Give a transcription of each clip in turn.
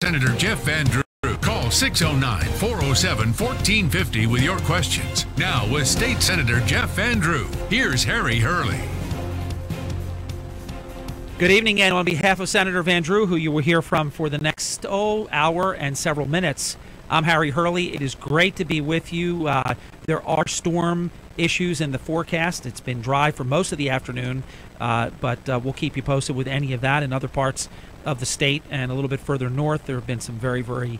Senator Jeff Van Drew. Call 609-407-1450 with your questions. Now with State Senator Jeff Van Drew, here's Harry Hurley. Good evening, and on behalf of Senator Van Drew, who you will hear from for the next hour and several minutes, I'm Harry Hurley. It is great to be with you. There are storm issues in the forecast. It's been dry for most of the afternoon, but we'll keep you posted with any of that in other parts of the state, and a little bit further north there have been some very, very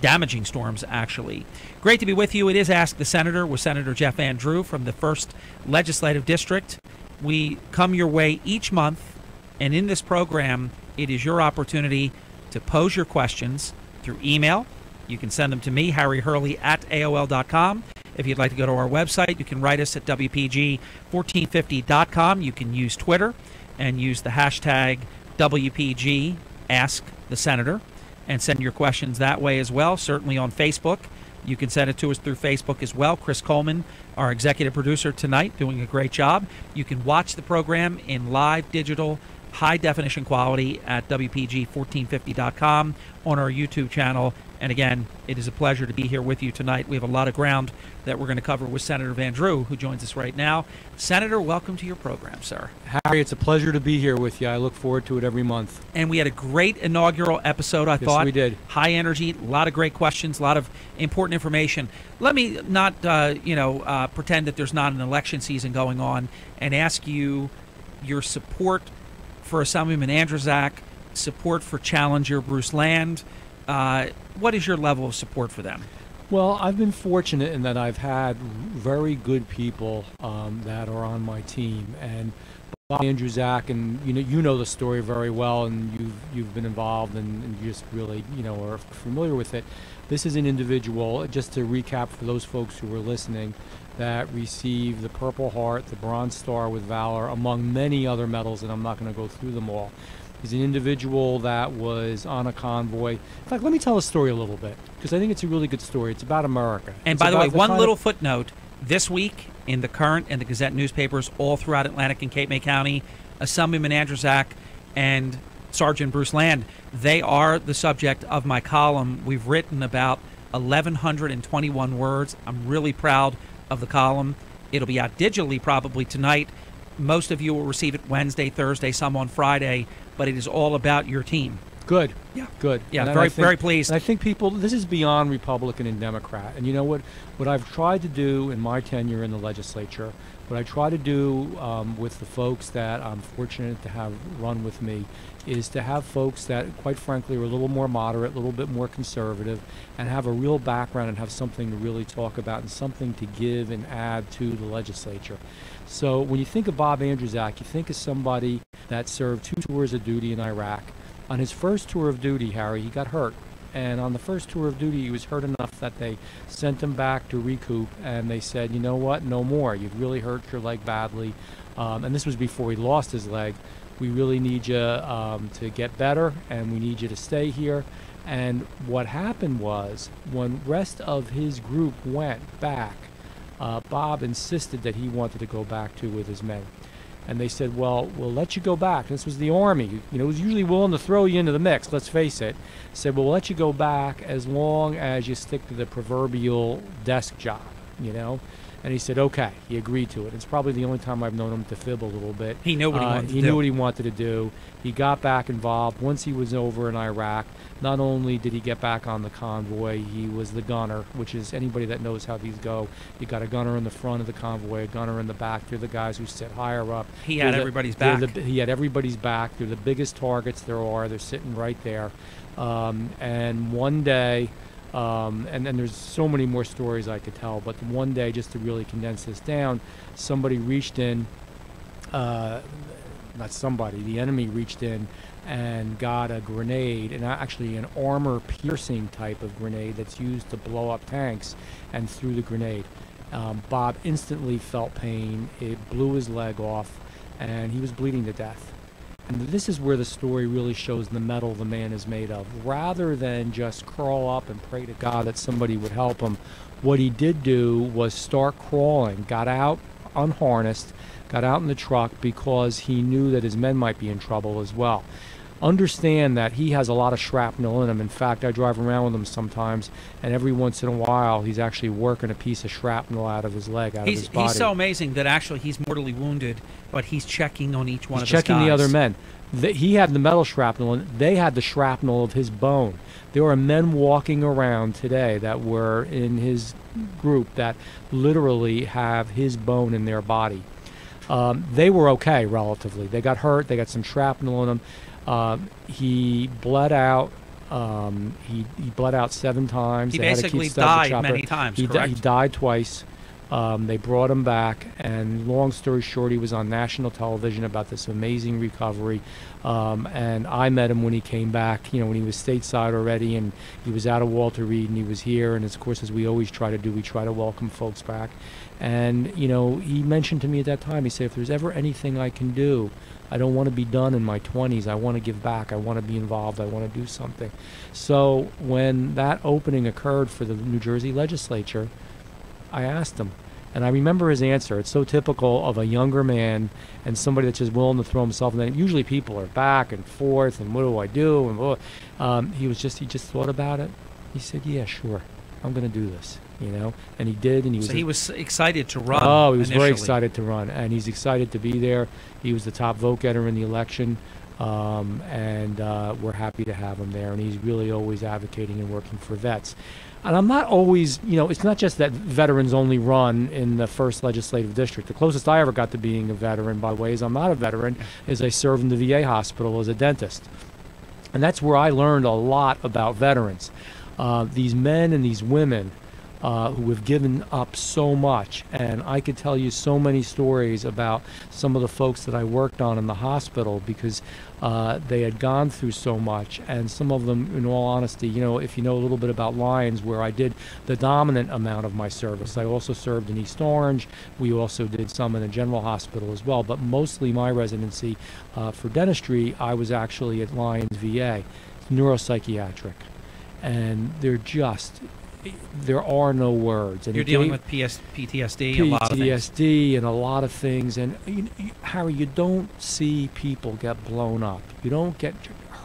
damaging storms, actually. Great to be with you. It is Ask the Senator with Senator Jeff Van Drew from the 1st Legislative District. We come your way each month, and in this program, it is your opportunity to pose your questions through email. You can send them to me, harryhurley@aol.com. If you'd like to go to our website, you can write us at WPG1450.com. You can use Twitter and use the hashtag WPG Ask the Senator and send your questions that way as well. Certainly on Facebook. You can send it to us through Facebook as well. Chris Coleman, our executive producer tonight, doing a great job. You can watch the program in live digital high definition quality at WPG1450.com on our YouTube channel. And again, it is a pleasure to be here with you tonight. We have a lot of ground that we're going to cover with Senator Van Drew, who joins us right now. Senator, welcome to your program, sir. Harry, it's a pleasure to be here with you. I look forward to it every month. And we had a great inaugural episode, I thought. Yes, we did. High energy, a lot of great questions, a lot of important information. Let me not, pretend that there's not an election season going on and ask you your support for Assemblyman Andrzejak, support for challenger Bruce Land. What is your level of support for them? Well, I've been fortunate in that I've had very good people that are on my team, and Bob Andrzejak, and you know the story very well, and you've been involved, and you just really are familiar with it. This is an individual, just to recap for those folks who were listening, that received the Purple Heart, the Bronze Star with Valor, among many other medals, and I'm not going to go through them all. He's an individual that was on a convoy. In fact, let me tell a story a little bit, because I think it's a really good story. It's about America. And by the way, one little footnote. This week, in the Current and the Gazette newspapers all throughout Atlantic and Cape May County, Assemblyman Andrzejak and Sergeant Bruce Land, they are the subject of my column. We've written about 1,121 words. I'm really proud of the column. It'll be out digitally probably tonight. Most of you will receive it Wednesday, Thursday, some on Friday, but it is all about your team. Good. Yeah. Good. Yeah, very pleased. And I think people, this is beyond Republican and Democrat. And you know what I've tried to do in my tenure in the legislature, what I try to do with the folks that I'm fortunate to have run with me, is to have folks that, quite frankly, are a little more moderate, a little bit more conservative, and have a real background and have something to really talk about and something to give and add to the legislature. So when you think of Bob Andrzejak, you think of somebody that served 2 tours of duty in Iraq. On his first tour of duty, Harry, he got hurt. And on the first tour of duty, he was hurt enough that they sent him back to recoup, and they said, you know what, no more. You've really hurt your leg badly. And this was before he lost his leg. We really need you to get better, and we need you to stay here. And what happened was, when the rest of his group went back, Bob insisted that he wanted to go back with his men. And they said, well, we'll let you go back. This was the Army. It was usually willing to throw you into the mix, let's face it. Said, well, we'll let you go back as long as you stick to the proverbial desk job, And he said, okay. He agreed to it. It's probably the only time I've known him to fib a little bit. He knew what he wanted to do. He knew what he wanted to do. He got back involved. Once he was over in Iraq, not only did he get back on the convoy, he was the gunner, which is anybody that knows how these go. You got a gunner in the front of the convoy, a gunner in the back. They're the guys who sit higher up. He had everybody's back. He had everybody's back. They're the biggest targets there are. They're sitting right there. And one day... and there's so many more stories I could tell, but one day, just to really condense this down, somebody reached in, the enemy reached in and got a grenade, and actually an armor-piercing type of grenade that's used to blow up tanks, and threw the grenade. Bob instantly felt pain. It blew his leg off, and he was bleeding to death. And this is where the story really shows the mettle the man is made of. Rather than just crawl up and pray to God that somebody would help him, what he did do was start crawling, got out unharnessed, got out in the truck because he knew that his men might be in trouble as well. understand that he has a lot of shrapnel in him. In fact, I drive around with him sometimes, and every once in a while, he's actually working a piece of shrapnel out of his leg, out of his body. He's so amazing that actually he's mortally wounded, but he's checking on each one of his He's checking guys. the other men. He had the metal shrapnel, and they had the shrapnel of his bone. There are men walking around today that were in his group that literally have his bone in their body. They were okay, relatively. They got hurt. They got some shrapnel in them. He bled out. He bled out 7 times. He They had to basically keep stuff died many times, He correct? died twice. They brought him back, and long story short, he was on national television about this amazing recovery. And I met him when he came back, when he was stateside already, and he was out of Walter Reed, and he was here. And of course, as we always try to do, we try to welcome folks back. And, he mentioned to me at that time, he said, if there's ever anything I can do, I don't want to be done in my 20s. I want to give back. I want to be involved. I want to do something. So when that opening occurred for the New Jersey legislature, I asked him, and I remember his answer. It's so typical of a younger man and somebody that's just willing to throw himself in. Usually people are back and forth, and what do I do? And he just thought about it. He said, "Yeah, sure, I'm going to do this." And he did, and he was. So he was excited to run. Oh, he was initially. very excited to run, and he's excited to be there. He was the top vote getter in the election, and we're happy to have him there. And he's really always advocating and working for vets. And I'm not always, it's not just that veterans only run in the 1st Legislative District. The closest I ever got to being a veteran, by the way, is I'm not a veteran, is I served in the VA hospital as a dentist. And that's where I learned a lot about veterans. These men and these women who have given up so much. And I could tell you so many stories about some of the folks that I worked on in the hospital because they had gone through so much. And some of them, in all honesty, if you know a little bit about Lions, where I did the dominant amount of my service. I also served in East Orange. We also did some in a general hospital as well. But mostly my residency for dentistry, I was actually at Lions VA, neuropsychiatric. And there are no words. And You're dealing with PTSD, a lot of things. PTSD and a lot of things. And Harry, you don't see people get blown up. You don't get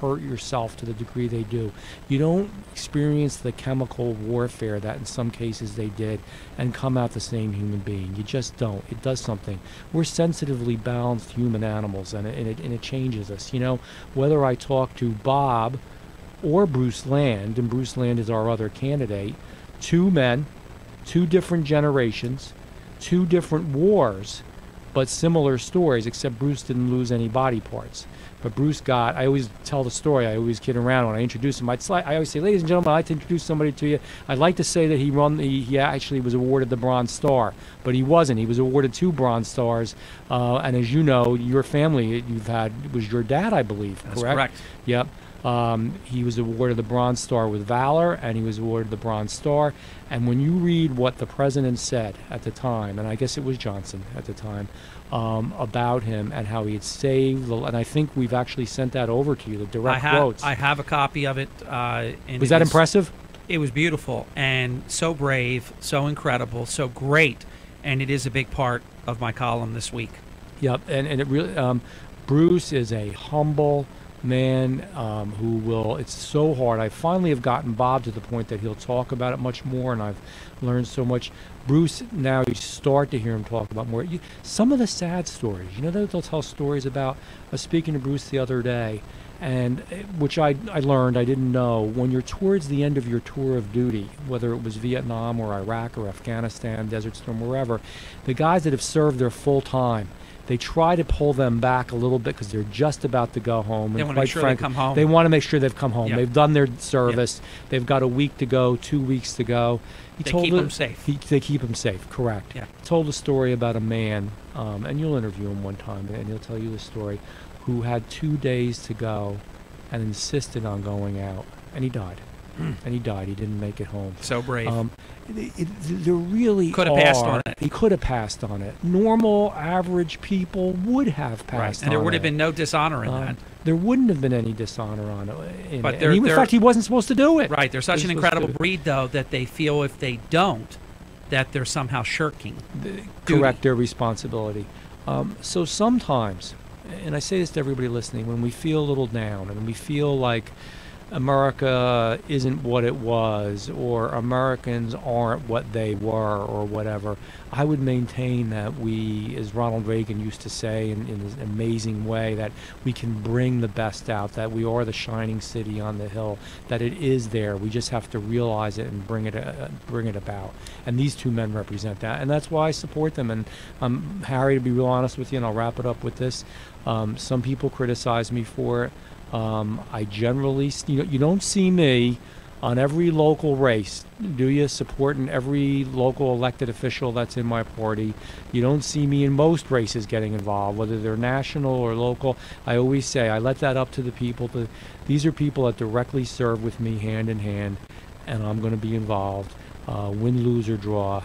hurt yourself to the degree they do. You don't experience the chemical warfare that in some cases they did and come out the same human being. You just don't. It does something. We're sensitively balanced human animals, and it changes us. Whether I talk to Bob or Bruce Land, and Bruce Land is our other candidate, 2 men, 2 different generations, 2 different wars, but similar stories, except Bruce didn't lose any body parts. But Bruce I always tell the story, I always kid around when I introduce him. I always say, ladies and gentlemen, I'd like to introduce somebody to you. I'd like to say that he actually was awarded the Bronze Star, but he wasn't. He was awarded 2 Bronze Stars. And as you know, your family was your dad, I believe, correct? That's correct. Yep. He was awarded the Bronze Star with Valor, and he was awarded the Bronze Star. And when you read what the president said at the time, and I guess it was Johnson at the time, about him and how he had saved, and I think we've actually sent that over to you, the direct quotes. I have a copy of it. Was that impressive? It was beautiful and so brave, so incredible, so great, and it is a big part of my column this week. Yep, and it really, Bruce is a humble man who will, it's so hard. I finally have gotten Bob to the point that he'll talk about it much more, and I've learned so much. Bruce, now you start to hear him talk about more. Some of the sad stories, they'll tell stories about, I was speaking to Bruce the other day, and which I learned, I didn't know, when you're towards the end of your tour of duty, whether it was Vietnam or Iraq or Afghanistan, Desert Storm, wherever, the guys that have served their full time, they try to pull them back a little bit because they're just about to go home. They want to make sure they come home. They want to make sure they've come home. Yep. They've done their service. Yep. They've got a week to go, 2 weeks to go. They keep them safe. They keep them safe, correct. Yeah. He told a story about a man, and you'll interview him one time, and he'll tell you the story, who had 2 days to go and insisted on going out, and he died. And he died. He didn't make it home. So brave. There really could have passed on it. He could have passed on it. Normal, average people would have passed on it. And there would have been no dishonor in that. There wouldn't have been any dishonor on it. But in fact, he wasn't supposed to do it. Right. They're such an incredible breed, though, that they feel if they don't, that they're somehow shirking. Correct, their responsibility. So sometimes and I say this to everybody listening, when we feel a little down and we feel like America isn't what it was, or Americans aren't what they were, or whatever, I would maintain that we, as Ronald Reagan used to say in an amazing way, that we can bring the best out, that we are the shining city on the hill, that it is there. We just have to realize it and bring it about. And these two men represent that, and that's why I support them. And Harry, to be real honest with you, and I'll wrap it up with this, some people criticize me for it. I generally, you don't see me on every local race, do you, supporting every local elected official that's in my party. You don't see me in most races getting involved, whether they're national or local. I always say I let that up to the people. These are people that directly serve with me hand in hand, and I'm going to be involved. Win, lose, or draw,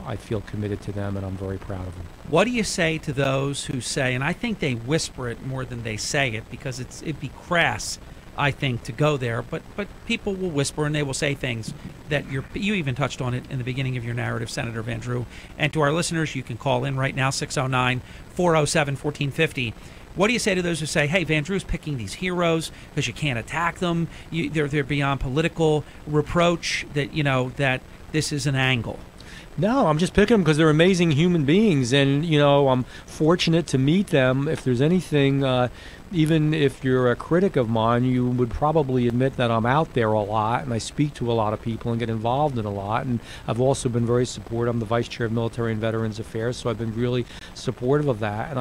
I feel committed to them, and I'm very proud of them. What do you say to those who say, and I think they whisper it more than they say it, because it'd be crass, I think, to go there, but people will whisper and they will say things that you even touched on it in the beginning of your narrative, Senator Van Drew. And to our listeners, you can call in right now, 609-407-1450. What do you say to those who say, hey, Van Drew's picking these heroes because you can't attack them, they're beyond political reproach, that this is an angle? No, I'm just picking them because they're amazing human beings, and I'm fortunate to meet them. If there's anything, even if you're a critic of mine, you would probably admit that I'm out there a lot, and I speak to a lot of people and get involved in a lot. And I've also been very supportive. I'm the Vice Chair of Military and Veterans Affairs, so I've been really supportive of that. And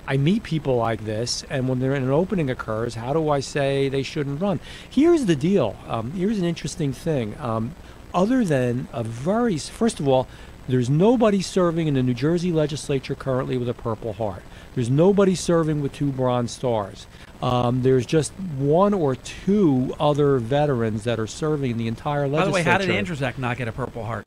I meet people like this, and when an opening occurs, how do I say they shouldn't run? Here's the deal. Here's an interesting thing. Other than first of all, there's nobody serving in the New Jersey legislature currently with a Purple Heart. There's nobody serving with 2 Bronze Stars. There's just 1 or 2 other veterans that are serving in the entire legislature. By the way, how did Andrzejczyk not get a Purple Heart?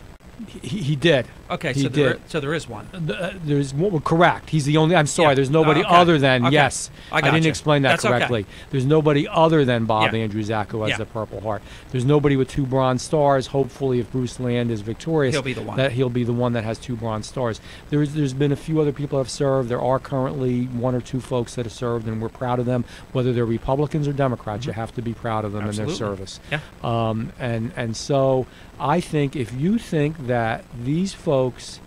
He did. Okay, he did. So there is one. There's one, correct. He's the only. I'm sorry. There's nobody other than. Okay. Yes, I didn't explain that correctly. Okay. There's nobody other than Bob Andrzejczyk who has the Purple Heart. There's nobody with 2 Bronze Stars. Hopefully, if Bruce Land is victorious, he'll be the one. He'll be the one that has 2 Bronze Stars. There's been a few other people that have served. There are currently 1 or 2 folks that have served, and we're proud of them. Whether they're Republicans or Democrats, you have to be proud of them and their service. Yeah. And so I think if you think that these folks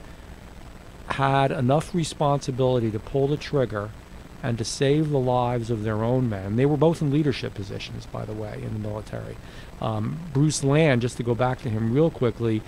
had enough responsibility to pull the trigger and to save the lives of their own men. They were both in leadership positions, by the way, in the military. Bruce Land, just to go back to him real quickly,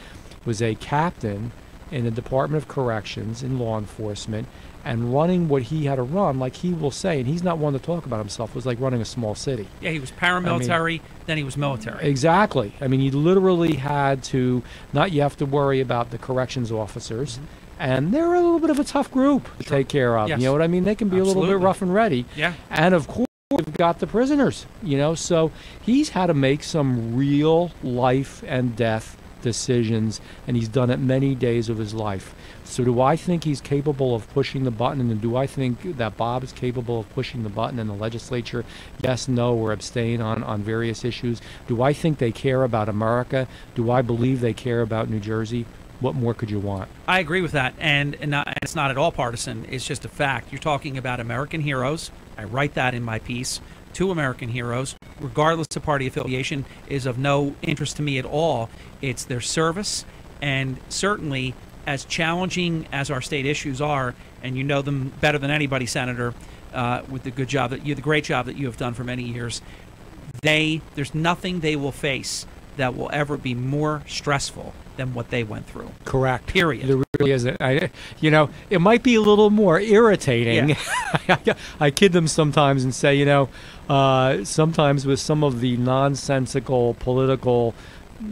was a captain in the Department of Corrections in law enforcement, and running what he had to run, like he will say, and he's not one to talk about himself, it was like running a small city. Yeah, he was paramilitary, then he was military. Exactly. I mean, he literally had to, you have to worry about the corrections officers, and they're a little bit of a tough group to take care of. Yes. You know what I mean? They can be a little bit rough and ready. Yeah. And of course, we've got the prisoners, so he's had to make some real life and death decisions, and he's done it many days of his life. So do I think he's capable of pushing the button, and do I think that Bob is capable of pushing the button in the legislature? Yes, no, or abstain on various issues. Do I think they care about America? Do I believe they care about New Jersey? What more could you want? I agree with that, and it's not at all partisan. It's just a fact. You're talking about American heroes. I write that in my piece. 2 American heroes, regardless of party affiliation, is of no interest to me at all. It's their service, and certainly as challenging as our state issues are, and you know them better than anybody, Senator, with the great job that you have done for many years, there's nothing they will face that will ever be more stressful than what they went through. Correct. Period. There really isn't. It might be a little more irritating. Yeah. I kid them sometimes and say, sometimes with some of the nonsensical political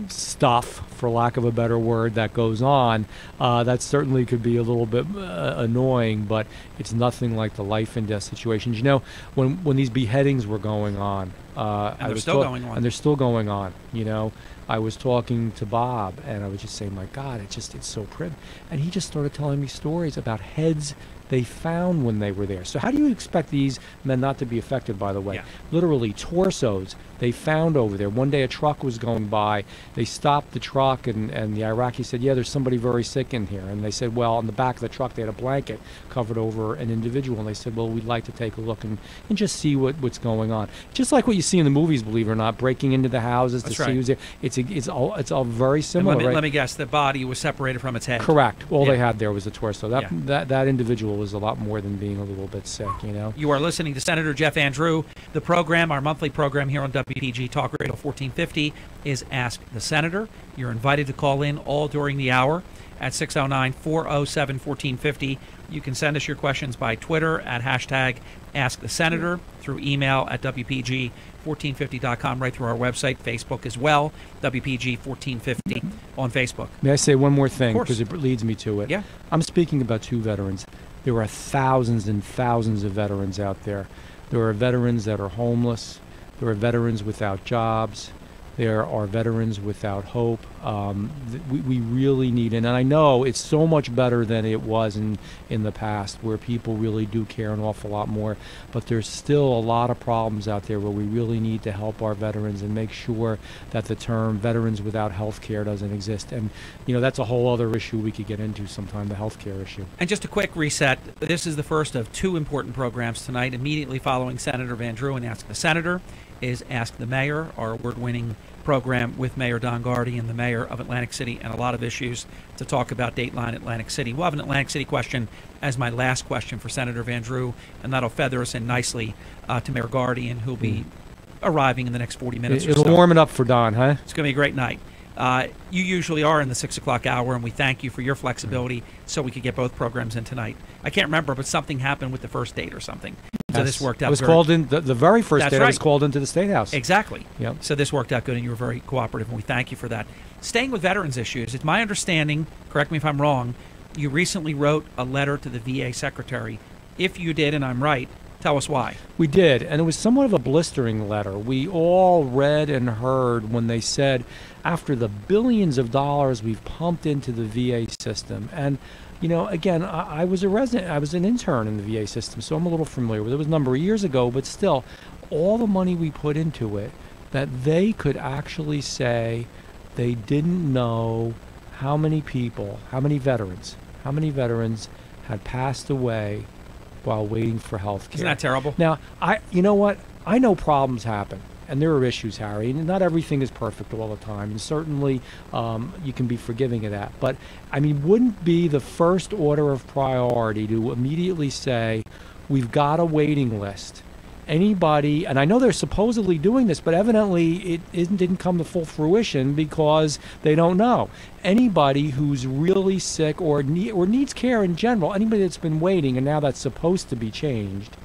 stuff, for lack of a better word, that goes on, that certainly could be a little bit annoying, but it's nothing like the life and death situations. When these beheadings were going on, and they're still going on. And they're still going on, I was talking to Bob, and I was just saying, my God, it's so prim. And he just started telling me stories about heads they found when they were there. So how do you expect these men not to be affected, by the way? Yeah. Literally torsos they found over there. One day a truck was going by. They stopped the truck. truck, and the Iraqi said, yeah, there's somebody very sick in here. And they said, well, on the back of the truck, they had a blanket covered over an individual. And they said, well, we'd like to take a look and just see what's going on. Just like what you see in the movies, believe it or not, breaking into the houses to see who's there. It's all very similar. Let me guess, the body was separated from its head. Correct. All they had there was the torso. That individual was a lot more than being a little bit sick, you know. You are listening to Senator Jeff Andrew. The program, our monthly program here on WPG Talk Radio 1450, is Ask the Senator. You're invited to call in all during the hour at 609-407-1450. You can send us your questions by Twitter at hashtag Ask the Senator, through email at WPG1450.com, right through our website, Facebook as well, WPG1450 on Facebook. May I say one more thing, because it leads me to it? Yeah. I'm speaking about two veterans. There are thousands and thousands of veterans out there. There are veterans that are homeless. There are veterans without jobs. There are veterans without hope. We really need, and I know it's so much better than it was in the past, where people really do care an awful lot more, but there's still a lot of problems out there where we really need to help our veterans and make sure that the term veterans without health care doesn't exist. And, you know, that's a whole other issue we could get into sometime, the health care issue. And just a quick reset, this is the first of two important programs tonight. Immediately following Senator Van Drew and Ask the Senator is Ask the Mayor, our award-winning program with Mayor Don Gardy and the mayor of Atlantic City, and a lot of issues to talk about Dateline Atlantic City. We'll have an Atlantic City question as my last question for Senator Van Drew, and that'll feather us in nicely to Mayor Gardy, and who'll be arriving in the next 40 minutes It'll warm it up for Don, huh? It's going to be a great night. You usually are in the 6 o'clock hour, and we thank you for your flexibility so we could get both programs in tonight. I can't remember, but something happened with the first date or something. So this worked out good. I was called in, the very first date I was called into the State House. Exactly. Yep. So this worked out good, and you were very cooperative, and we thank you for that. Staying with veterans issues, it's my understanding, correct me if I'm wrong, you recently wrote a letter to the VA secretary. If you did, and I'm right, tell us why. We did, and it was somewhat of a blistering letter. We all read and heard when they said, after the billions of dollars we've pumped into the VA system, and you know, again, I was a resident, I was an intern in the VA system, so I'm a little familiar with it. It was a number of years ago, but still, all the money we put into it, that they could actually say they didn't know how many people, how many veterans had passed away while waiting for health care. Isn't that terrible? Now, you know what? I know problems happen. And there are issues, Harry, and not everything is perfect all the time, and certainly you can be forgiving of that. But, I mean, wouldn't be the first order of priority to immediately say, we've got a waiting list. Anybody, and I know they're supposedly doing this, but evidently it didn't come to full fruition because they don't know. Anybody who's really sick or needs care in general, anybody that's been waiting, and now that's supposed to be changed,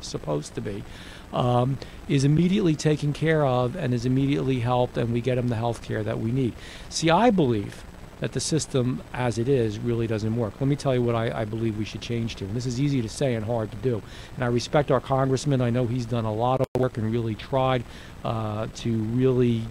is immediately taken care of and is immediately helped, and we get them the health care that we need. See, I believe that the system as it is really doesn't work. Let me tell you what I believe we should change to. And this is easy to say and hard to do. And I respect our congressman. I know he's done a lot of work and really tried to really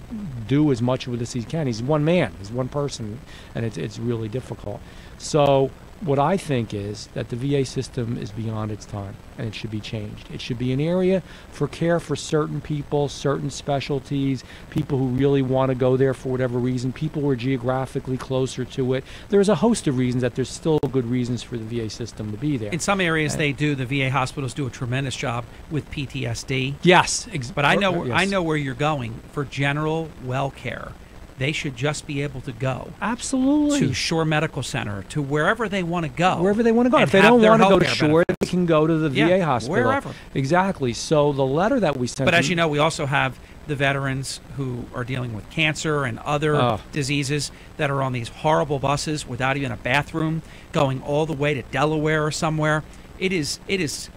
do as much with this as he can. He's one man, he's one person, and it's really difficult. So what I think is that the VA system is beyond its time, and it should be changed. It should be an area for care for certain people, certain specialties, people who really want to go there for whatever reason, people who are geographically closer to it. There's a host of reasons that there's still good reasons for the VA system to be there. In some areas they do, the VA hospitals do a tremendous job with PTSD. Yes. But I know where you're going. For general well care, they should just be able to go. Absolutely. To Shore Medical Center, to wherever they want to go. Wherever they want to go. If they don't want to go to Shore, they can go to the VA hospital. Wherever. Exactly. So the letter that we sent. But as you know, we also have the veterans who are dealing with cancer and other diseases that are on these horrible buses without even a bathroom, going all the way to Delaware or somewhere. It is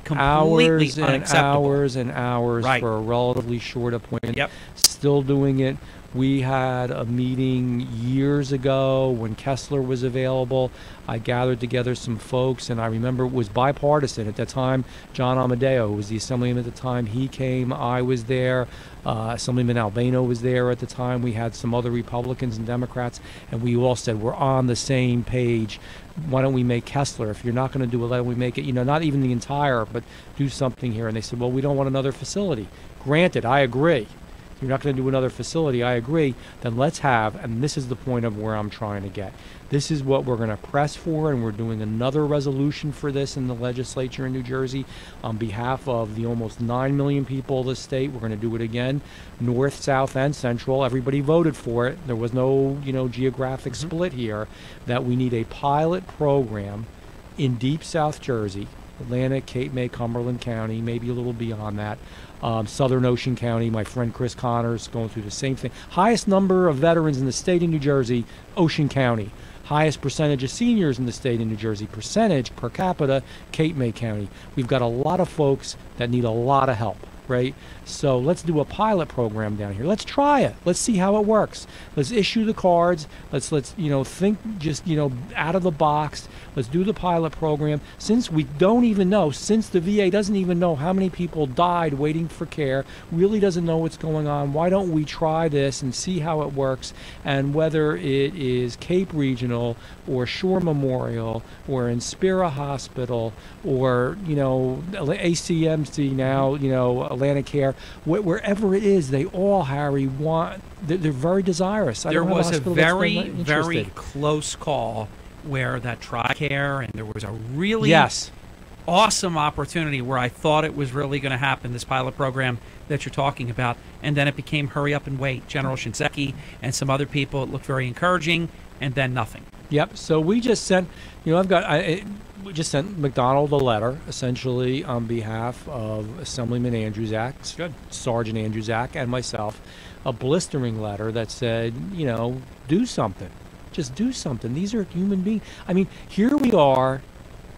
completely unacceptable. Hours and hours for a relatively short appointment. Yep. Still doing it. We had a meeting years ago when Kessler was available. I gathered together some folks, and I remember it was bipartisan at that time. John Amadeo, who was the assemblyman at the time, he came. I was there. Assemblyman Albano was there at the time. We had some other Republicans and Democrats, and we all said, we're on the same page. Why don't we make Kessler? If you're not going to do it, why don't we make it, not even the entire, but do something here. And they said, well, we don't want another facility. Granted, I agree. You're not going to do another facility. I agree. Then let's have, and this is the point of where I'm trying to get. This is what we're going to press for, and we're doing another resolution for this in the legislature in New Jersey on behalf of the almost 9 million people of the state. We're going to do it again, north, south, and central. Everybody voted for it. There was no, geographic split here. That we need a pilot program in deep South Jersey, Atlantic, Cape May, Cumberland County, maybe a little beyond that. Southern Ocean County, my friend Chris Connors going through the same thing. Highest number of veterans in the state of New Jersey, Ocean County. Highest percentage of seniors in the state of New Jersey, percentage per capita, Cape May County. We've got a lot of folks that need a lot of help, right? So let's do a pilot program down here. Let's try it. Let's see how it works. Let's issue the cards. Let's think just out of the box. Let's do the pilot program. Since we don't even know, since the VA doesn't even know how many people died waiting for care, really doesn't know what's going on, why don't we try this and see how it works? And whether it is Cape Regional or Shore Memorial or Inspira Hospital or ACMC now, Atlantic Care, wherever it is, they all, Harry, want. They're very desirous. There was a very close call where that TRICARE, and there was a really awesome opportunity where I thought it was really going to happen, this pilot program that you're talking about, and then it became hurry up and wait. General Shinseki and some other people, it looked very encouraging, and then nothing. Yep. So we just sent, we just sent McDonald a letter, essentially on behalf of Assemblyman Andrewzak, Sergeant Andrewzak, and myself, a blistering letter that said, do something. Just do something. These are human beings. I mean, here we are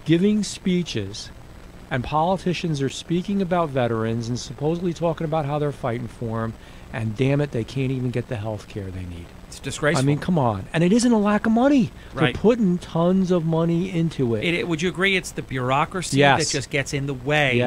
giving speeches, and politicians are speaking about veterans and supposedly talking about how they're fighting for them, and damn it, they can't even get the health care they need. It's disgraceful. I mean, come on. And it isn't a lack of money. Right. They're putting tons of money into it. Would you agree it's the bureaucracy that just gets in the way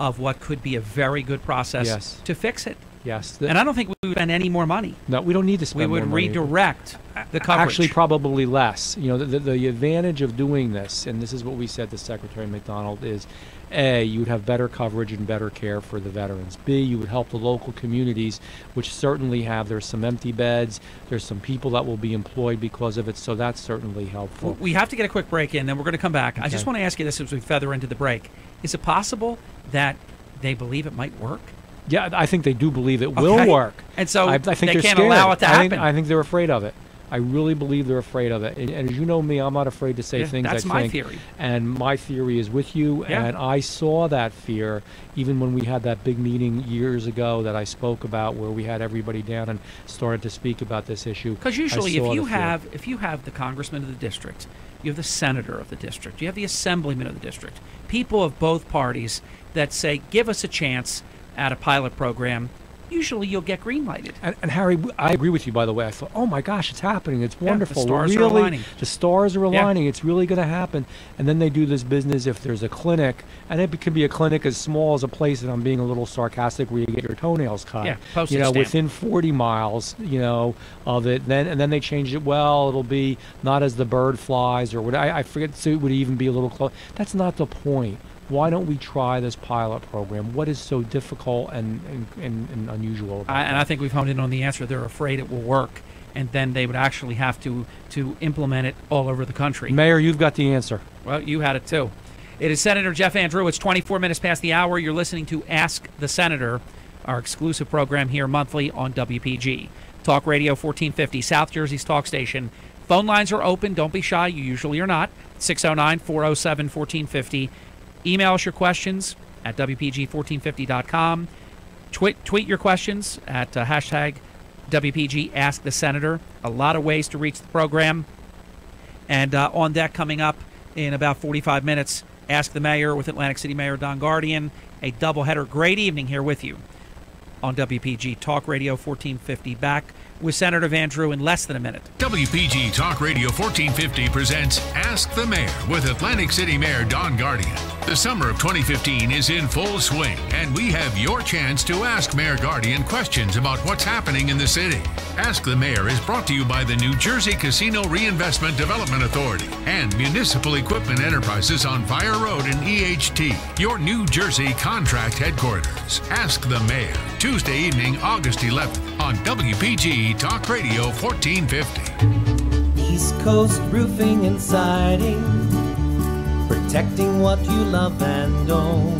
of what could be a very good process to fix it? Yes. And I don't think we would spend any more money. No, we don't need to spend more money. We would redirect the coverage. Actually, probably less. The advantage of doing this, and this is what we said to Secretary McDonald, is A, you would have better coverage and better care for the veterans. B, you would help the local communities, which certainly there's some empty beds, there's some people that will be employed because of it, so that's certainly helpful. We have to get a quick break in, then we're going to come back. Okay. I just want to ask you this as we feather into the break. Is it possible that they believe it might work? Yeah, I think they do believe it will work. And so I think they can't scared. allow it to happen. I think they're afraid of it. I really believe they're afraid of it. And as you know me, I'm not afraid to say things I think. That's my theory. And my theory is with you. And I saw that fear even when we had that big meeting years ago that I spoke about, where we had everybody down and started to speak about this issue. Because usually if you have the congressman of the district, you have the senator of the district, you have the assemblyman of the district, people of both parties that say, give us a chance at a pilot program, usually you'll get green-lighted. And Harry, I agree with you, by the way. I thought, oh my gosh, it's happening. It's wonderful. The stars are aligning. The stars are aligning. It's really going to happen. And then they do this business if there's a clinic, and it could be a clinic as small as a place, and I'm being a little sarcastic, where you get your toenails cut. Yeah, postage stamp. Within 40 miles, of it. Then they changed it. Well, it'll be not as the bird flies, or what I forget. So it would even be a little close. That's not the point. Why don't we try this pilot program? What is so difficult and unusual about it? And I think we've honed in on the answer. They're afraid it will work, and then they would actually have to implement it all over the country. Mayor, you've got the answer. Well, you had it too. It is Senator Jeff Andrew. It's 24 minutes past the hour. You're listening to Ask the Senator, our exclusive program here monthly on WPG. Talk Radio 1450, South Jersey's talk station. Phone lines are open. Don't be shy. You usually are not. 609-407-1450. Email us your questions at WPG1450.com. Tweet your questions at hashtag WPG Ask the Senator. A lot of ways to reach the program. And on deck coming up in about 45 minutes, Ask the Mayor with Atlantic City Mayor Don Guardian. A doubleheader. Great evening here with you on WPG Talk Radio 1450. Back with Senator Vandrew in less than a minute. WPG Talk Radio 1450 presents Ask the Mayor with Atlantic City Mayor Don Guardian. The summer of 2015 is in full swing, and we have your chance to ask Mayor Guardian questions about what's happening in the city. Ask the Mayor is brought to you by the New Jersey Casino Reinvestment Development Authority and Municipal Equipment Enterprises on Fire Road in EHT, your New Jersey contract headquarters. Ask the Mayor, Tuesday evening, August 11th on WPGE Talk Radio 1450. East Coast Roofing and Siding, protecting what you love and own.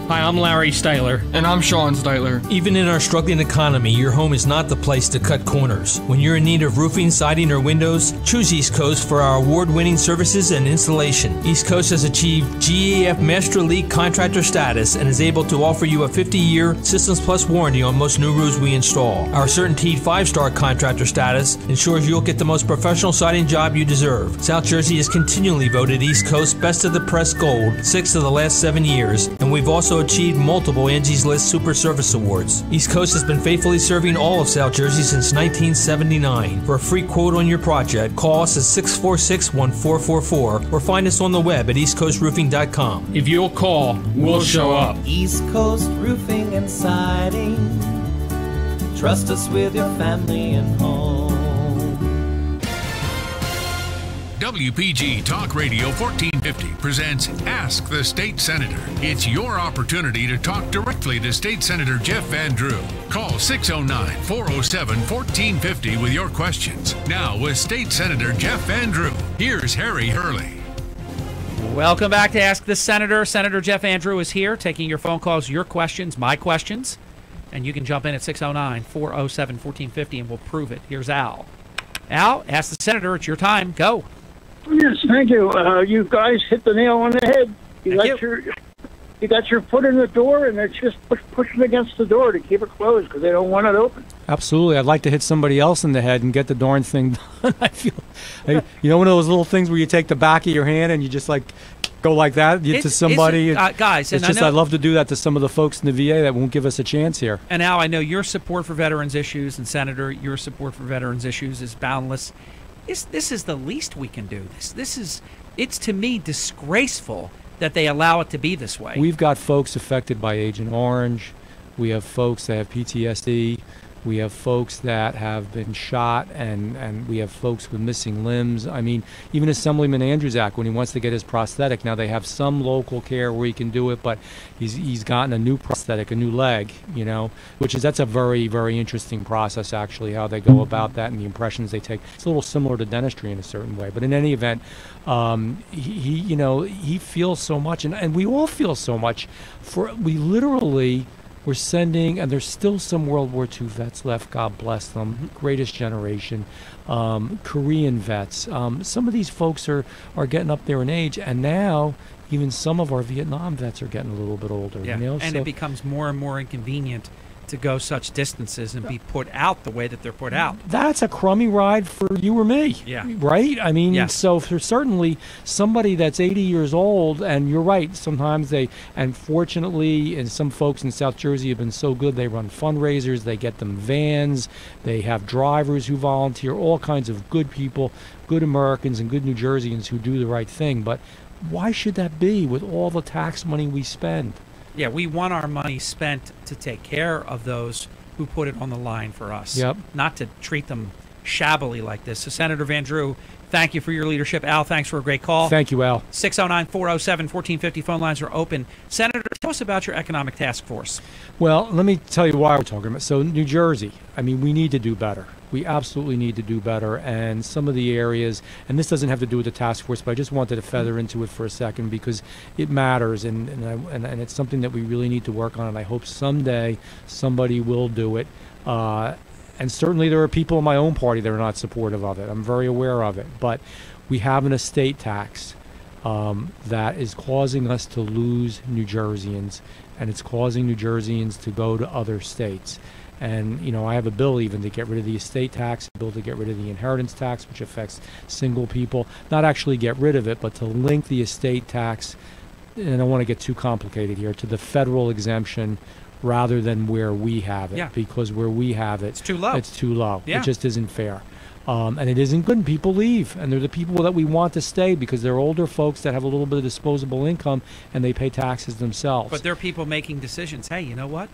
Hi, I'm Larry Styler. And I'm Sean Styler. Even in our struggling economy, your home is not the place to cut corners. When you're in need of roofing, siding, or windows, choose East Coast for our award-winning services and installation. East Coast has achieved GAF Master Elite Contractor status and is able to offer you a 50-year Systems Plus warranty on most new roofs we install. Our Certainteed 5-star contractor status ensures you'll get the most professional siding job you deserve. South Jersey has continually voted East Coast Best of the Press Gold 6 of the last 7 years, and we've also achieved multiple Angie's List Super Service Awards. East Coast has been faithfully serving all of South Jersey since 1979. For a free quote on your project, call us at 646-1444 or find us on the web at eastcoastroofing.com. If you'll call, we'll show up. East Coast Roofing and Siding, trust us with your family and home. WPG Talk Radio 1450 presents Ask the State Senator. It's your opportunity to talk directly to State Senator Jeff Van Drew. Call 609-407-1450 with your questions. Now with State Senator Jeff Van Drew, here's Harry Hurley. Welcome back to Ask the Senator. Senator Jeff Van Drew is here taking your phone calls, your questions, my questions. And you can jump in at 609-407-1450 and we'll prove it. Here's Al. Al, ask the Senator. It's your time. Go. Yes, thank you. You guys hit the nail on the head. You got your foot in the door, and it's just pushing against the door to keep it closed because they don't want it open. Absolutely. I'd like to hit somebody else in the head and get the darn thing done. I feel, one of those little things where you take the back of your hand and you just go like that to somebody. Guys, it's just I'd love to do that to some of the folks in the VA that won't give us a chance here. And Al, I know your support for veterans issues, and Senator, your support for veterans issues is boundless. This is the least we can do. It's to me disgraceful that they allow it to be this way. We've got folks affected by Agent Orange. We have folks that have PTSD. We have folks that have been shot, and we have folks with missing limbs. I mean, even Assemblyman Andrewzak, when he wants to get his prosthetic, now they have some local care where he can do it, but he's gotten a new prosthetic, a new leg, that's a very, very interesting process, actually, how they go about that and the impressions they take. It's a little similar to dentistry in a certain way. But in any event, he feels so much, and we all feel so much. We're sending, and there's still some World War II vets left, God bless them, greatest generation, Korean vets. Some of these folks are getting up there in age, and now even some of our Vietnam vets are getting a little bit older. Yeah. And it becomes more and more inconvenient to go such distances and be put out the way that they're put out. That's a crummy ride for you or me, right? I mean, yes. So for certainly somebody that's 80 years old, and you're right, sometimes and fortunately, and some folks in South Jersey have been so good, they run fundraisers, they get them vans, they have drivers who volunteer, all kinds of good people, good Americans and good New Jerseyans who do the right thing. But why should that be with all the tax money we spend? Yeah, we want our money spent to take care of those who put it on the line for us. Yep. Not to treat them shabbily like this. So, Senator Van Drew, thank you for your leadership. Al, thanks for a great call. Thank you, Al. 609-407-1450 phone lines are open. Senator, tell us about your economic task force. Well, let me tell you why we're talking about. So, New Jersey, we need to do better. We absolutely need to do better. And some of the areas, and this doesn't have to do with the task force, but I just wanted to feather into it for a second because it matters, and it's something that we really need to work on, and I hope someday somebody will do it. And certainly there are people in my own party that are not supportive of it. I'm very aware of it. But we have an estate tax that is causing us to lose New Jerseyans, and it's causing New Jerseyans to go to other states. And, I have a bill even to get rid of the estate tax, a bill to get rid of the inheritance tax, which affects single people. Not actually get rid of it, but to link the estate tax, and I don't want to get too complicated here, to the federal exemption rather than where we have it. Yeah. Because where we have it, It's too low. It's too low. Yeah. It just isn't fair. And it isn't good, and people leave. And they're the people that we want to stay because they're older folks that have a little bit of disposable income and they pay taxes themselves. But there are people making decisions. Hey, you know what?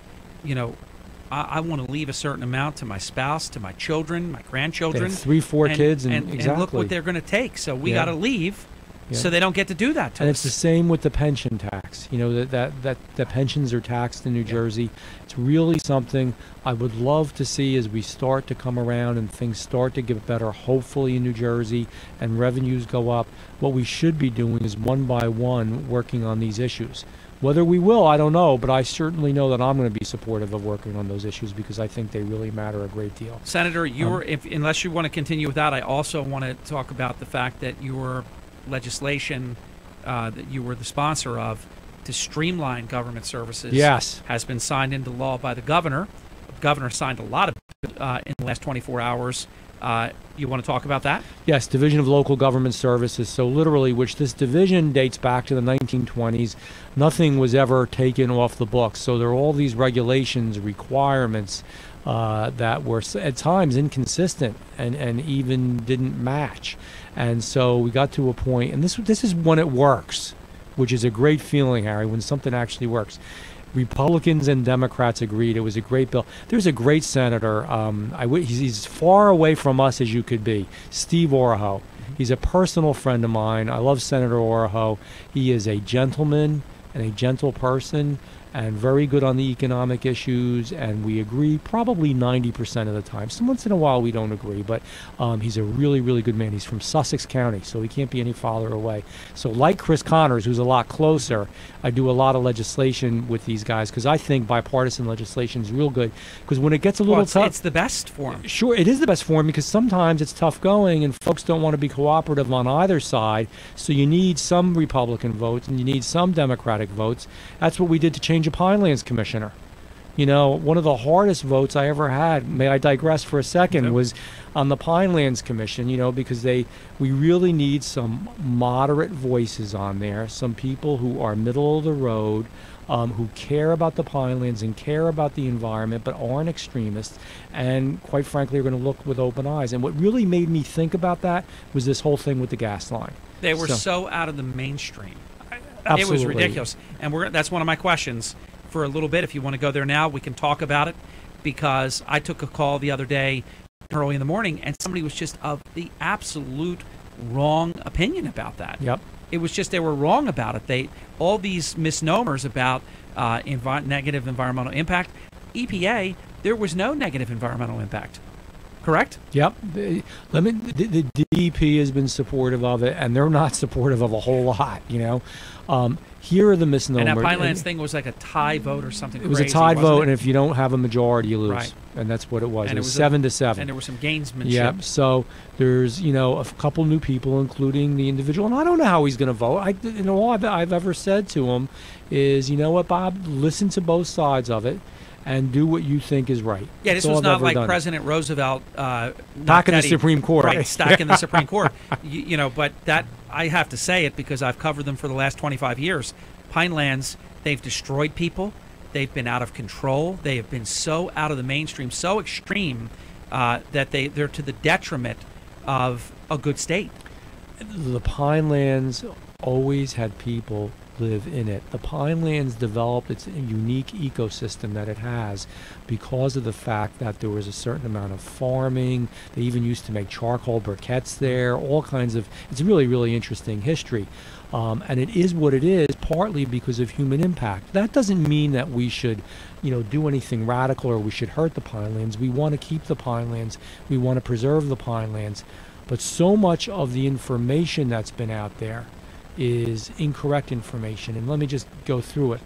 I want to leave a certain amount to my spouse, to my children, my grandchildren. They have 3, 4 kids, and exactly. And look what they're going to take. So we Yeah. got to leave, Yeah. so they don't get to do that to And us. it's the same with the pension tax. That pensions are taxed in New Jersey. It's really something I would love to see as we start to come around and things start to get better, hopefully in New Jersey, and revenues go up. What we should be doing is one by one working on these issues. Whether we will, I don't know, but I certainly know that I'm going to be supportive of working on those issues because I think they really matter a great deal. Senator, unless you want to continue with that, I also want to talk about the fact that your legislation that you were the sponsor of to streamline government services Yes. has been signed into law by the governor. The governor signed a lot of it in the last 24 hours. You want to talk about that? Yes, Division of Local Government Services. So literally, which this division dates back to the 1920s. Nothing was ever taken off the books. So there are all these regulations, requirements that were at times inconsistent and even didn't match. And so we got to a point, and this is when it works, which is a great feeling, Harry, when something actually works. Republicans and Democrats agreed. It was a great bill. There's a great senator. He's far away from us as you could be, Steve Oraho. He's a personal friend of mine. I love Senator Oraho. He is a gentleman and a gentle person and very good on the economic issues, and we agree probably 90% of the time. So once in a while we don't agree, but he's a really, really good man. He's from Sussex County, so he can't be any farther away. So like Chris Connors, who's a lot closer, I do a lot of legislation with these guys because I think bipartisan legislation is real good because when it gets a little tough... It's the best form. Sure, it is the best form because sometimes it's tough going and folks don't want to be cooperative on either side, so you need some Republican votes and you need some Democratic votes. That's what we did to change a Pinelands commissioner. You know, one of the hardest votes I ever had, may I digress for a second, was on the Pinelands Commission, you know, because we really need some moderate voices on there, some people who are middle of the road, who care about the Pinelands and care about the environment but aren't extremists and quite frankly are going to look with open eyes. And what really made me think about that was this whole thing with the gas line. They were so out of the mainstream. Absolutely. It was ridiculous. And that's one of my questions for a little bit. If you want to go there now, we can talk about it because I took a call the other day early in the morning and somebody was just of the absolute wrong opinion about that. Yep. It was just they were wrong about it. All these misnomers about negative environmental impact. EPA, there was no negative environmental impact. Correct? Yep. The DEP has been supportive of it, and they're not supportive of a whole lot, you know. Here are the misnomers. And that Pinelands thing was like a tie vote or something. It was crazy, a tied vote, it? and if you don't have a majority, you lose. Right. And that's what it was. And it was 7-7. And there was some gamesmanship. Yeah. So there's, you know, a couple new people, including the individual, and I don't know how he's going to vote. All I've ever said to him is, you know what, Bob, listen to both sides of it. And do what you think is right. Yeah, this was not like President Roosevelt stacking the Supreme Court. Right, stacking the Supreme Court. You know, but that I have to say it because I've covered them for the last 25 years. Pinelands, they've destroyed people. They've been out of control. They have been so out of the mainstream, so extreme that they're to the detriment of a good state. The Pinelands always had people live in it. The Pinelands developed its unique ecosystem that it has because of the fact that there was a certain amount of farming. They even used to make charcoal briquettes there, all kinds of, it's really, really interesting history. And it is what it is partly because of human impact. That doesn't mean that we should, you know, do anything radical or we should hurt the Pinelands. We want to keep the Pinelands. We want to preserve the Pinelands. But so much of the information that's been out there is incorrect information, and let me just go through it.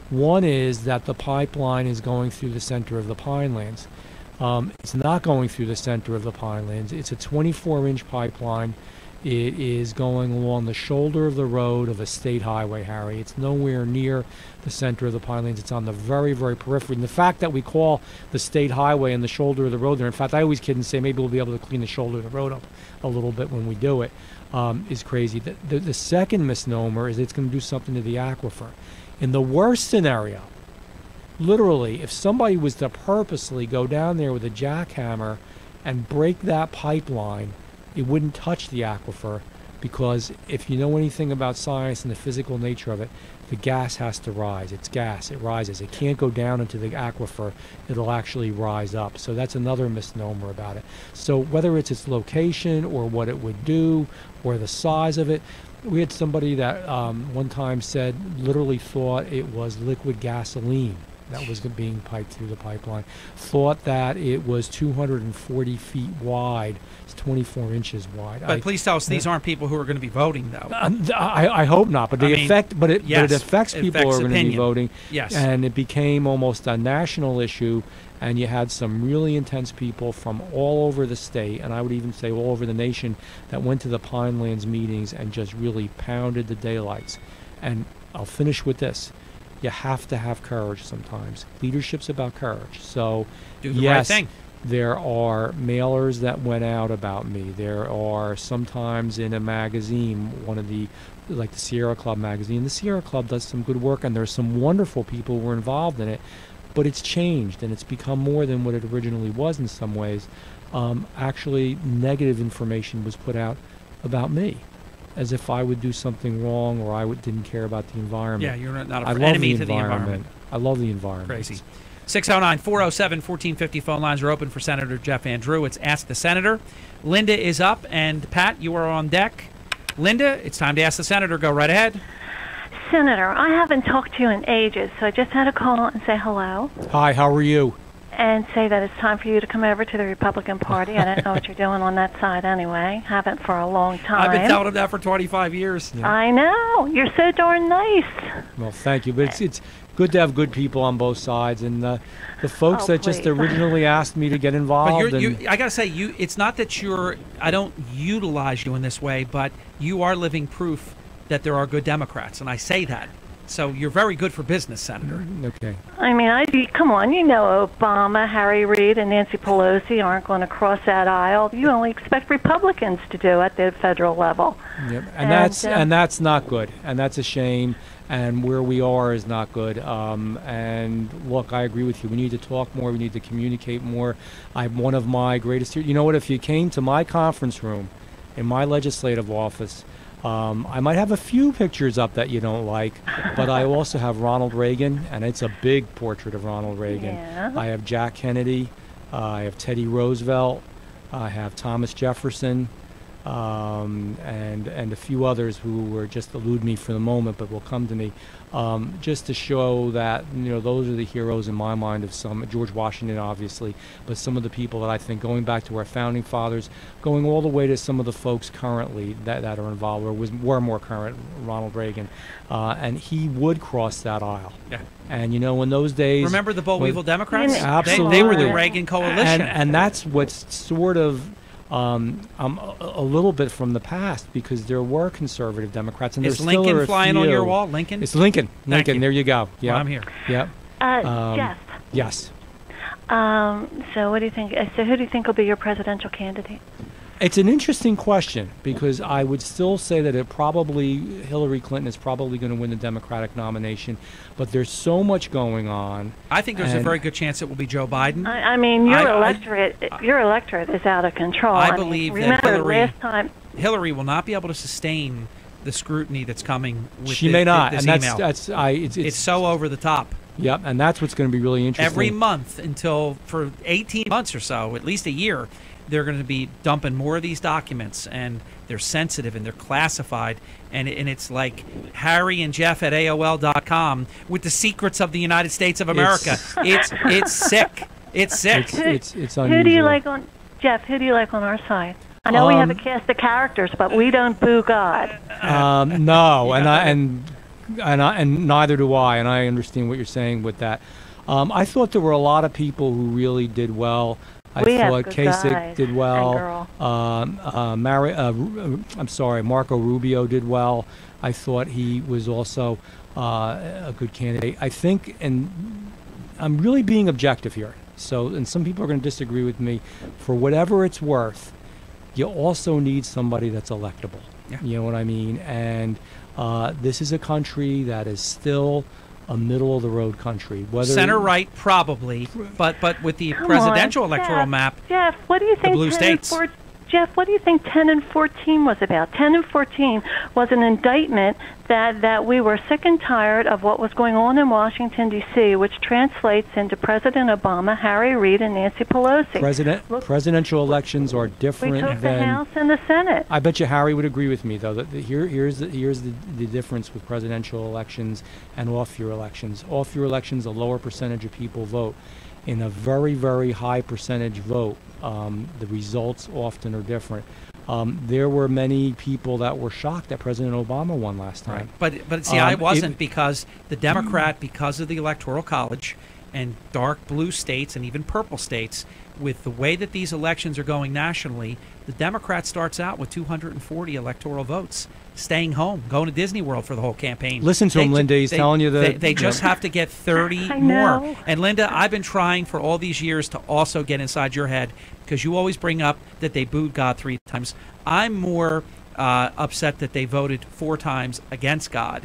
One is that the pipeline is going through the center of the Pinelands. It's not going through the center of the Pinelands. It's a 24-inch pipeline. It is going along the shoulder of the road of a state highway, Harry. It's nowhere near the center of the Pinelands. It's on the very, very periphery. And the fact that we call the state highway and the shoulder of the road there, in fact, I always kid and say maybe we'll be able to clean the shoulder of the road up a little bit when we do it, is crazy. The second misnomer is it's going to do something to the aquifer. In the worst scenario, literally, if somebody was to purposely go down there with a jackhammer and break that pipeline, it wouldn't touch the aquifer, because if you know anything about science and the physical nature of it, the gas has to rise. It's gas. It rises. It can't go down into the aquifer. It'll actually rise up. So that's another misnomer about it. So whether it's its location or what it would do or the size of it, we had somebody that one time said, literally thought it was liquid gasoline that was being piped through the pipeline, thought that it was 240 feet wide. It's 24 inches wide. But please tell us, these aren't people who are going to be voting, though. I hope not, but it affects people who are going to be voting. Yes. And it became almost a national issue, and you had some really intense people from all over the state, and I would even say all over the nation, that went to the Pinelands meetings and just really pounded the daylights. And I'll finish with this. You have to have courage sometimes. Leadership's about courage. So, do the yes, right thing. There are mailers that went out about me. There are sometimes in a magazine, like the Sierra Club magazine. The Sierra Club does some good work, and there's some wonderful people who are involved in it. But it's changed, and it's become more than what it originally was in some ways. Actually, negative information was put out about me, as if I would do something wrong or I didn't care about the environment. Yeah, you're not an enemy to the environment. I love the environment. Crazy. 609-407-1450 phone lines are open for Senator Jeff Van Drew. It's Ask the Senator. Linda is up, and Pat, you are on deck. Linda, it's time to ask the Senator. Go right ahead. Senator, I haven't talked to you in ages, so I just had to call and say hello. Hi, how are you? And say that it's time for you to come over to the Republican Party. I don't know what you're doing on that side anyway. Haven't for a long time. I've been telling him that for 25 years. Yeah. I know. You're so darn nice. Well, thank you. But it's good to have good people on both sides. And the folks that just originally asked me to get involved. But I got to say, it's not that I don't utilize you in this way, but you are living proof that there are good Democrats. And I say that. So you're very good for business, Senator. Okay. I mean, come on, you know Obama, Harry Reid, and Nancy Pelosi aren't going to cross that aisle. You only expect Republicans to do at the federal level. Yep. And that's not good, and that's a shame. And where we are is not good. And look, I agree with you. We need to talk more. We need to communicate more. One of my greatest. You know what? If you came to my conference room in my legislative office, I might have a few pictures up that you don't like, but I also have Ronald Reagan, and it's a big portrait of Ronald Reagan. Yeah. I have Jack Kennedy, I have Teddy Roosevelt, I have Thomas Jefferson, and a few others who were just elude me for the moment, but will come to me, just to show that those are the heroes in my mind of some. George Washington, obviously, but some of the people that I think, going back to our founding fathers, going all the way to some of the folks currently that are involved, or were more current, Ronald Reagan, and he would cross that aisle. Yeah. And in those days, remember the Boll Weevil Democrats? Absolutely, they were the Reagan coalition, and that's what's sort of. A little bit from the past, because there were conservative Democrats, and is Lincoln flying on your wall? Lincoln? It's Lincoln. Lincoln. There you go. Yeah, well, I'm here. Yep. Jeff. Yes. So what do you think? So who do you think will be your presidential candidate? It's an interesting question, because I would still say that Hillary Clinton is probably going to win the Democratic nomination, but there's so much going on. I think there's a very good chance it will be Joe Biden. I mean, your electorate is out of control. I believe that Hillary will not be able to sustain the scrutiny that's coming with she may not, this and email. It's so over the top. Yep, and that's what's going to be really interesting. Every month for 18 months or so, at least a year, they're going to be dumping more of these documents, and they're sensitive and they're classified, and it's like Harry and Jeff at AOL.com with the secrets of the United States of America. It's sick. It's sick. It's unusual. Who do you like on Jeff? Who do you like on our side? I know we have a cast of characters, but we don't boo God. No, and neither do I, and I understand what you're saying with that. I thought there were a lot of people who really did well. I thought Kasich did well. Marco Rubio did well. I thought he was also a good candidate. I think, and I'm really being objective here, and some people are going to disagree with me. For whatever it's worth, you also need somebody that's electable. Yeah. You know what I mean? And this is a country that is still a middle-of-the-road country. Whether Center-right, probably, but with the Come presidential on, electoral map, Jeff, what do you think? blue states. Jeff, what do you think 10 and 14 was about? 10 and 14 was an indictment that we were sick and tired of what was going on in Washington, D.C., which translates into President Obama, Harry Reid, and Nancy Pelosi. Presidential elections are different we took than the House and the Senate. I bet you Harry would agree with me, though. That here's the difference with presidential elections and off-year elections. Off-year elections, a lower percentage of people vote. In a very, very high percentage vote, the results often are different. There were many people that were shocked that President Obama won last time. Right. But see, I wasn't, because the Democrat, because of the Electoral College and dark blue states and even purple states, with the way that these elections are going nationally, the Democrat starts out with 240 electoral votes, staying home, going to Disney World for the whole campaign. Listen to him, Linda. He's telling you that they just have to get 30 more. And Linda, I've been trying for all these years to also get inside your head, because you always bring up that they booed God 3 times. I'm more upset that they voted 4 times against God.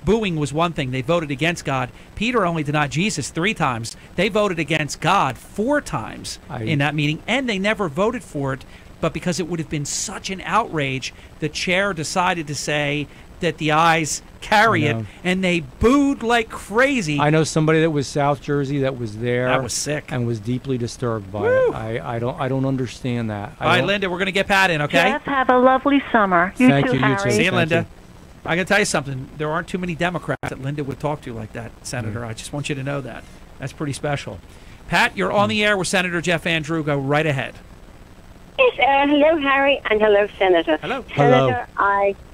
Booing was one thing. They voted against God. Peter only denied Jesus 3 times. They voted against God 4 times in that meeting, and they never voted for it. But because it would have been such an outrage, the chair decided to say that the ayes carry it, and they booed like crazy. I know somebody that was South Jersey that was there. That was sick and was deeply disturbed by it. I don't understand that. All right, Linda, we're going to get Pat in, okay? Jeff, have a lovely summer. Thank you, Harry. you too. See you, Thank Linda. you. I can tell you something. There aren't too many Democrats that Linda would talk to like that, Senator. I just want you to know that. That's pretty special. Pat, you're on the air with Senator Jeff Andrew. Go right ahead. Yes, hello, Harry, and hello, Senator. Hello. Senator, hello.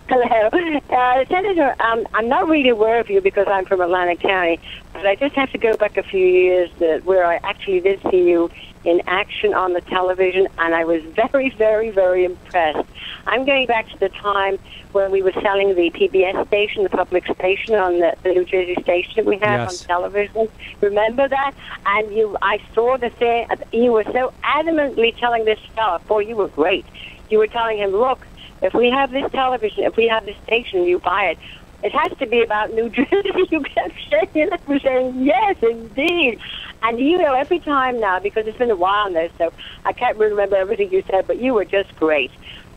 Senator, I'm not really aware of you because I'm from Atlantic County, but I just have to go back a few years where I actually did see you in action on the television, and I was very, very, very impressed. I'm going back to the time when we were selling the PBS station, the public station on the New Jersey station that we have on television. Remember that? And I saw the thing. You were so adamantly telling this fellow, boy, you were great. You were telling him, look, if we have this television, if we have this station, you buy it. It has to be about New Jersey. You kept saying, yes, indeed. And every time now, because it's been a while now, so I can't remember everything you said, but you were just great.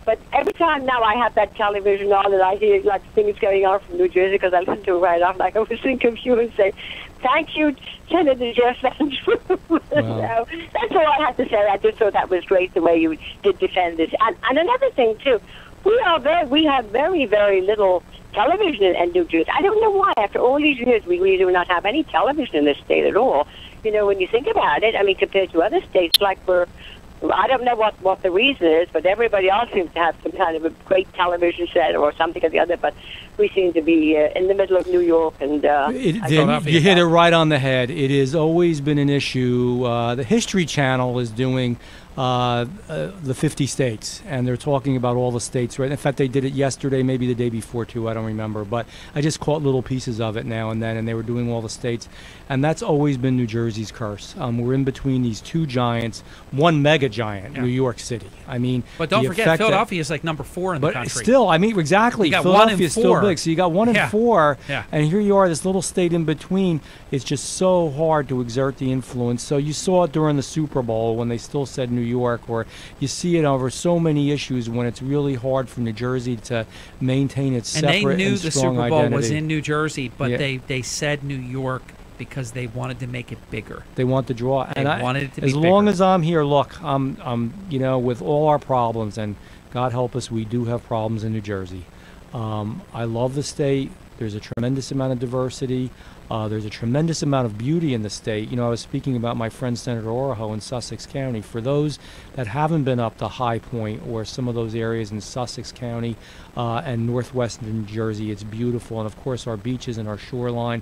But every time now I have that television on and I hear things going on from New Jersey, because I listen to it right off, I always think of you and say, thank you, Senator Jeff Andrew. Wow. So that's all I have to say. I just thought that was great the way you did defend this. And another thing, too, we have very, very little television in New Jersey. I don't know why. After all these years, we really do not have any television in this state at all. When you think about it, I mean, compared to other states, I don't know what the reason is, but everybody else seems to have some kind of a great television set or something or the other, but we seem to be in the middle of New York. And you hit it right on the head. It has always been an issue. The History Channel is doing the 50 states, and they're talking about all the states, right? In fact, they did it yesterday, maybe the day before too, I don't remember, but I just caught little pieces of it now and then, and they were doing all the states, and that's always been New Jersey's curse. We're in between these 2 giants, one mega giant, New York City. I mean, but don't forget, Philadelphia is like number 4 in the country. But still, I mean, exactly, Philadelphia is still big, so you got 1 in 4, and here you are, this little state in between. It's just so hard to exert the influence. So you saw it during the Super Bowl when they still said New York, or you see it over so many issues when it's really hard for New Jersey to maintain its separate and strong identity. And they knew the Super Bowl was in New Jersey, but they said New York because they wanted to make it bigger. They want the draw. They wanted it to be as long as I'm here, look, with all our problems, and God help us, we do have problems in New Jersey. I love the state. There's a tremendous amount of diversity. There's a tremendous amount of beauty in the state. I was speaking about my friend Senator Oraho in Sussex County. For those that haven't been up to High Point or some of those areas in Sussex County and northwestern New Jersey, it's beautiful. And, of course, our beaches and our shoreline.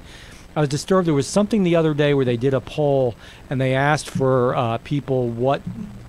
I was disturbed. There was something the other day where they did a poll, and they asked for people what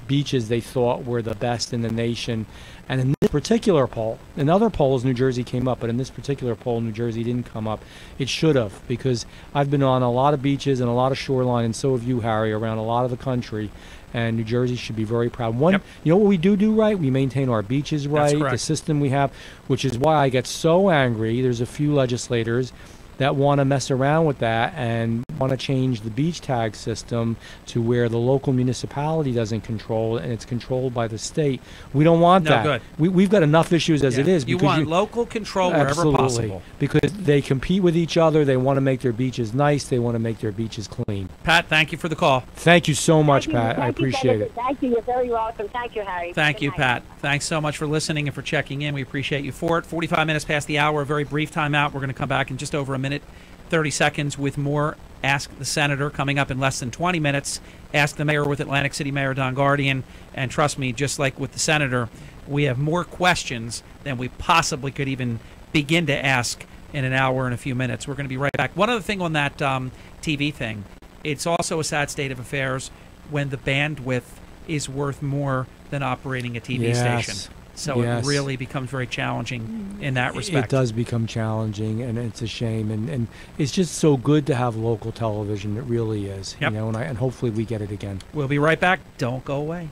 beaches they thought were the best in the nation. And in this particular poll, in other polls, New Jersey came up, but in this particular poll, New Jersey didn't come up. It should have, because I've been on a lot of beaches and a lot of shoreline, and so have you, Harry, around a lot of the country. And New Jersey should be very proud. You know what we do right? We maintain our beaches right, the system we have, which is why I get so angry. There's a few legislators that want to mess around with that and want to change the beach tag system to where the local municipality doesn't control it and it's controlled by the state. We don't want that. Good. We've got enough issues as it is. You want local control wherever absolutely, possible. because they compete with each other. They want to make their beaches nice. They want to make their beaches clean. Pat, thank you for the call. Thank you so much, Pat. I appreciate it. Thank you. You're very welcome. Thank you, Harry. Thank Good you, night. Pat. Thanks so much for listening and for checking in. We appreciate you for it. 45 minutes past the hour, a very brief timeout. We're going to come back in just over a minute, 30 seconds with more Ask the Senator coming up in less than 20 minutes. Ask the Mayor with Atlantic City Mayor Don Guardian. And trust me, just like with the Senator, we have more questions than we possibly could even begin to ask in an hour and a few minutes. We're going to be right back. One other thing on that TV thing, it's also a sad state of affairs when the bandwidth is worth more than operating a TV station. So it really becomes very challenging in that respect. It does become challenging, and it's a shame. And it's just so good to have local television. It really is. Yep. You know, and hopefully we get it again. We'll be right back. Don't go away.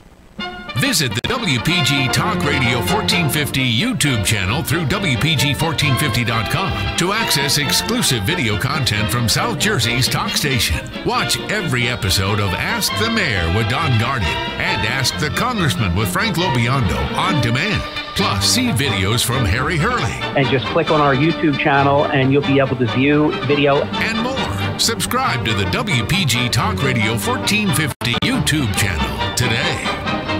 Visit the WPG Talk Radio 1450 YouTube channel through WPG1450.com to access exclusive video content from South Jersey's talk station. Watch every episode of Ask the Mayor with Don Guardian and Ask the Congressman with Frank Lobiondo on demand. Plus, see videos from Harry Hurley. And just click on our YouTube channel and you'll be able to view video and more. Subscribe to the WPG Talk Radio 1450 YouTube channel today.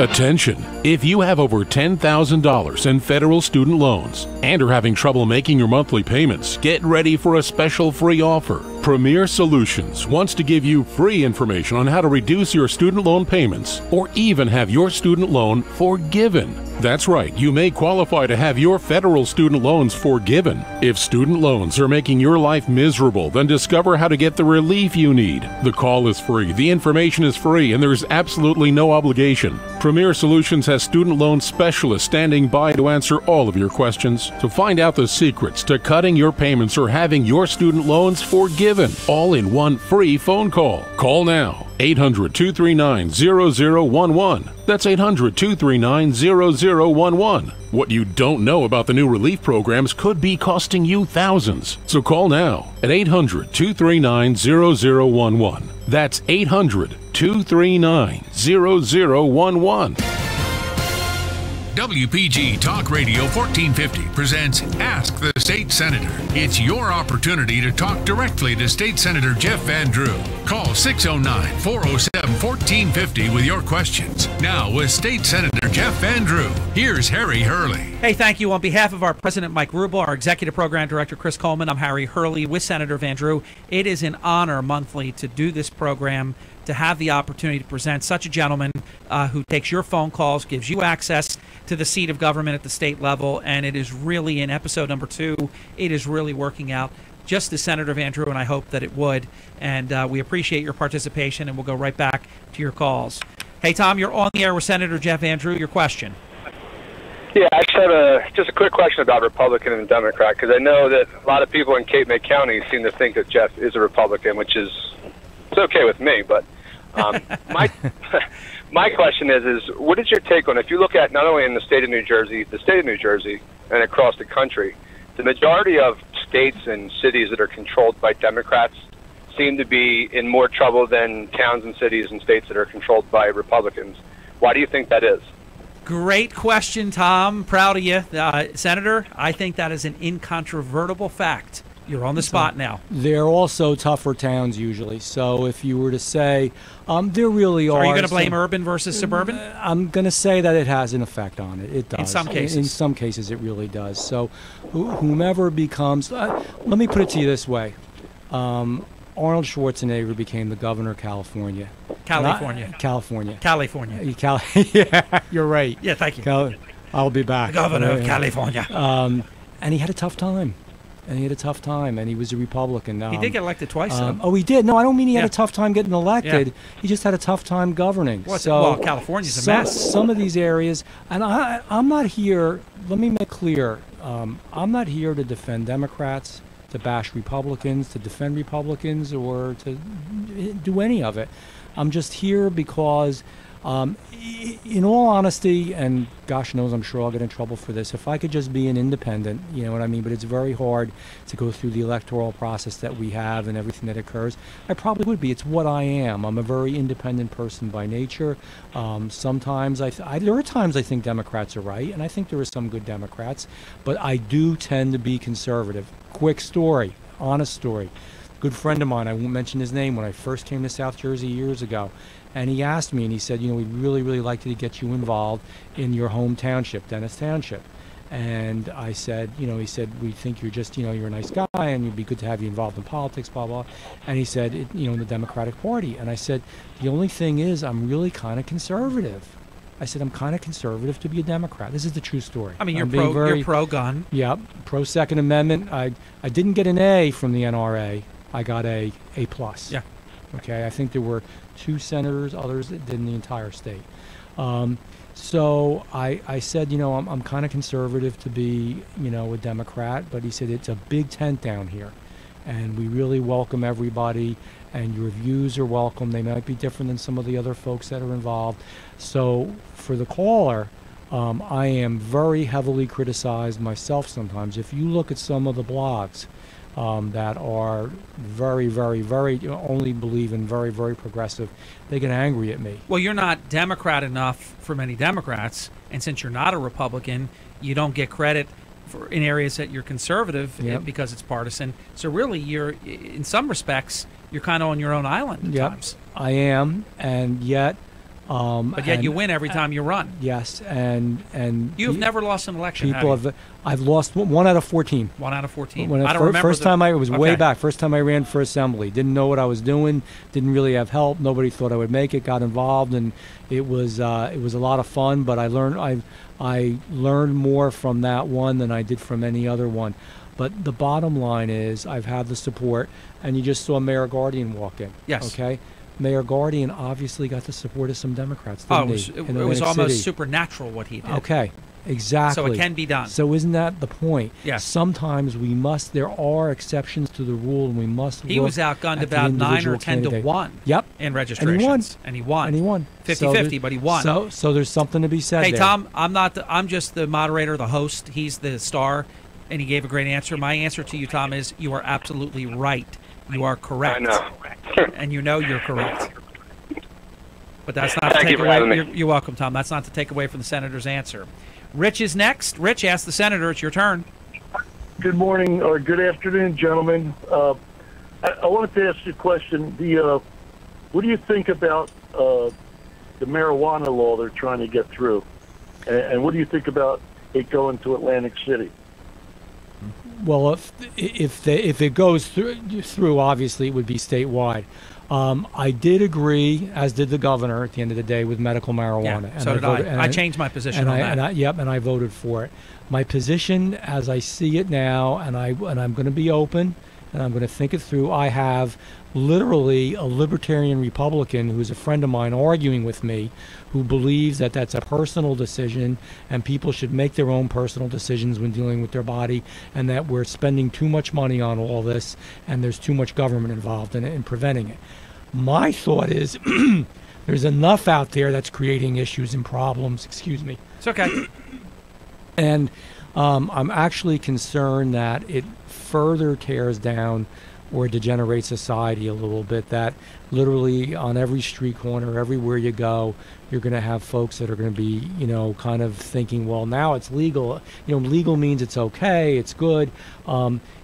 Attention! If you have over $10,000 in federal student loans and are having trouble making your monthly payments, get ready for a special free offer. Premier Solutions wants to give you free information on how to reduce your student loan payments or even have your student loan forgiven. That's right, you may qualify to have your federal student loans forgiven. If student loans are making your life miserable, then discover how to get the relief you need. The call is free, the information is free, and there's absolutely no obligation. Premier Solutions has student loan specialists standing by to answer all of your questions. To find out the secrets to cutting your payments or having your student loans forgiven, all in one free phone call. Call now. 800-239-0011. That's 800-239-0011. What you don't know about the new relief programs could be costing you thousands. So call now at 800-239-0011. That's 800-239-0011. WPG Talk Radio 1450 presents Ask the State Senator. It's your opportunity to talk directly to State Senator Jeff Van Drew. Call 609-407-1450 with your questions. Now with State Senator Jeff Van Drew, here's Harry Hurley. Hey, thank you. On behalf of our President Mike Rubel, our Executive Program Director Chris Coleman, I'm Harry Hurley with Senator Van Drew. It is an honor monthly to do this program, to have the opportunity to present such a gentleman who takes your phone calls, gives you access to the seat of government at the state level, and it is really, in episode number 2, it is really working out just as Senator Van Drew and I hope that it would, and we appreciate your participation, and we'll go right back to your calls. Hey, Tom, you're on the air with Senator Jeff Van Drew. Your question. Yeah, I just have just a quick question about Republican and Democrat, because I know that a lot of people in Cape May County seem to think that Jeff is a Republican, which is it's okay with me, but my question is what is your take on, if you look at not only in the state of New Jersey, and across the country, the majority of states and cities that are controlled by Democrats seem to be in more trouble than towns and cities and states that are controlled by Republicans. Why do you think that is? Great question, Tom. Proud of you. Senator, I think that is an incontrovertible fact. You're on the spot now. They're also tougher towns usually. So if you were to say, there really are. Are you going to blame urban versus suburban? I'm going to say that it has an effect on it. It does. In some cases. In some cases, it really does. So whomever becomes, let me put it to you this way. Arnold Schwarzenegger became the governor of California. California. Yeah, you're right. Yeah, thank you. I'll be back. The governor of California. And he had a tough time. And he was a Republican. He did get elected twice, though. Oh, he did? No, I don't mean he had a tough time getting elected. Yeah. He just had a tough time governing. Well, California's a mess. Some of these areas, and I'm not here, let me make clear, I'm not here to defend Democrats, to bash Republicans, to defend Republicans, or to do any of it. I'm just here because In all honesty, and gosh knows I'm sure I'll get in trouble for this, if I could just be an independent, you know what I mean, but it's very hard to go through the electoral process that we have and everything that occurs, I probably would be. It's what I am. I'm a very independent person by nature. Sometimes there are times I think Democrats are right, and I think there are some good Democrats, but I do tend to be conservative. Quick story, honest story. Good friend of mine, I won't mention his name, when I first came to South Jersey years ago, and he asked me, and he said, we'd really, really like to get you involved in your home township, Dennis Township. And I said, he said, we think you're just, you're a nice guy, and it'd be good to have you involved in politics, blah, blah. And he said, in the Democratic Party. And I said, the only thing is, I'm really kind of conservative. I said, I'm kind of conservative to be a Democrat. This is the true story. I mean, you're pro-gun. Yeah, pro-Second Amendment. I didn't get an A from the NRA. I got a A+. Yeah. Okay, I think there were 2 senators, others that did in the entire state. So I said, I'm kind of conservative to be, a Democrat, but he said, it's a big tent down here, and we really welcome everybody, and your views are welcome. They might be different than some of the other folks that are involved. So for the caller, I am very heavily criticized myself sometimes. If you look at some of the blogs, that are very, very, very, only believe in very, very progressive, they get angry at me. Well, you're not Democrat enough for many Democrats, and since you're not a Republican, you don't get credit in areas that you're conservative because it's partisan. So really, you're, in some respects, you're kind of on your own island at times. I am, and yet... but yet you win every time you run. Yes, and you've never lost an election. I've lost 1 out of 14. 1 out of 14. I don't remember. First time it was way back. First time I ran for assembly. Didn't know what I was doing. Didn't really have help. Nobody thought I would make it. Got involved, and it was a lot of fun. But I learned more from that one than I did from any other one. But the bottom line is, I've had the support, and you just saw Mayor Guardian walk in. Yes. Okay. Mayor Guardian obviously got the support of some Democrats, didn't he? It was almost supernatural what he did. Okay, exactly. So it can be done. So isn't that the point? Yes. Sometimes there are exceptions to the rule, and we must He was outgunned about 9 or 10 to 1 Yep. in registrations. And he won. 50-50, but he won. So there's something to be said Hey, there. Tom, I'm just the moderator, the host. He's the star, and he gave a great answer. My answer to you, Tom, is you are absolutely right. You are correct. I know. And you're correct. But that's not to take away. You're welcome, Tom. That's not to take away from the senator's answer. Rich is next. Rich, ask the senator. It's your turn. Good morning or good afternoon, gentlemen. I wanted to ask you a question. What do you think about the marijuana law they're trying to get through? And what do you think about it going to Atlantic City? Well, if it goes through, obviously it would be statewide. I did agree, as did the governor, at the end of the day, with medical marijuana. Yeah, and so did I. I changed my position on that. And I voted for it. My position, as I see it now, and I'm going to be open, and I'm going to think it through. I have literally a libertarian Republican who's a friend of mine arguing with me, who believes that that's a personal decision and people should make their own personal decisions when dealing with their body, and that we're spending too much money on all this and there's too much government involved in preventing it. My thought is there's enough out there that's creating issues and problems. Excuse me. It's okay. And I'm actually concerned that it further tears down or degenerates society a little bit, that literally on every street corner, everywhere you go, you're going to have folks that are going to be, kind of thinking, well, now it's legal. Legal means it's okay, it's good.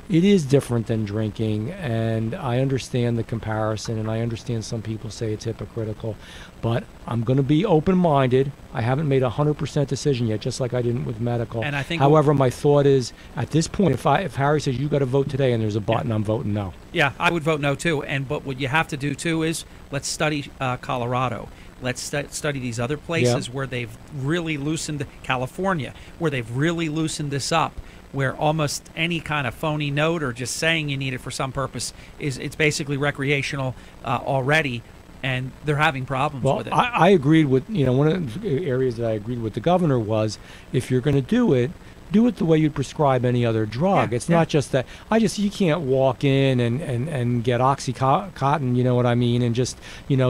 It is different than drinking, and I understand the comparison, and I understand some people say it's hypocritical, but I'm going to be open-minded. I haven't made a 100% decision yet, just like I didn't with medical. And I think, however, my thought is, at this point, if Harry says you got to vote today and there's a button, I'm voting no. Yeah, I would vote no too. But what you have to do too is let's study Colorado. Let's study these other places where they've really loosened, California, where they've really loosened this up, where almost any kind of phony note or just saying you need it for some purpose it's basically recreational already, and they're having problems with it. I agreed with, one of the areas that I agreed with the governor was, if you're going to do it, do it the way you'd prescribe any other drug. It's not just that you can't walk in and get Oxycontin, you know what I mean, and just,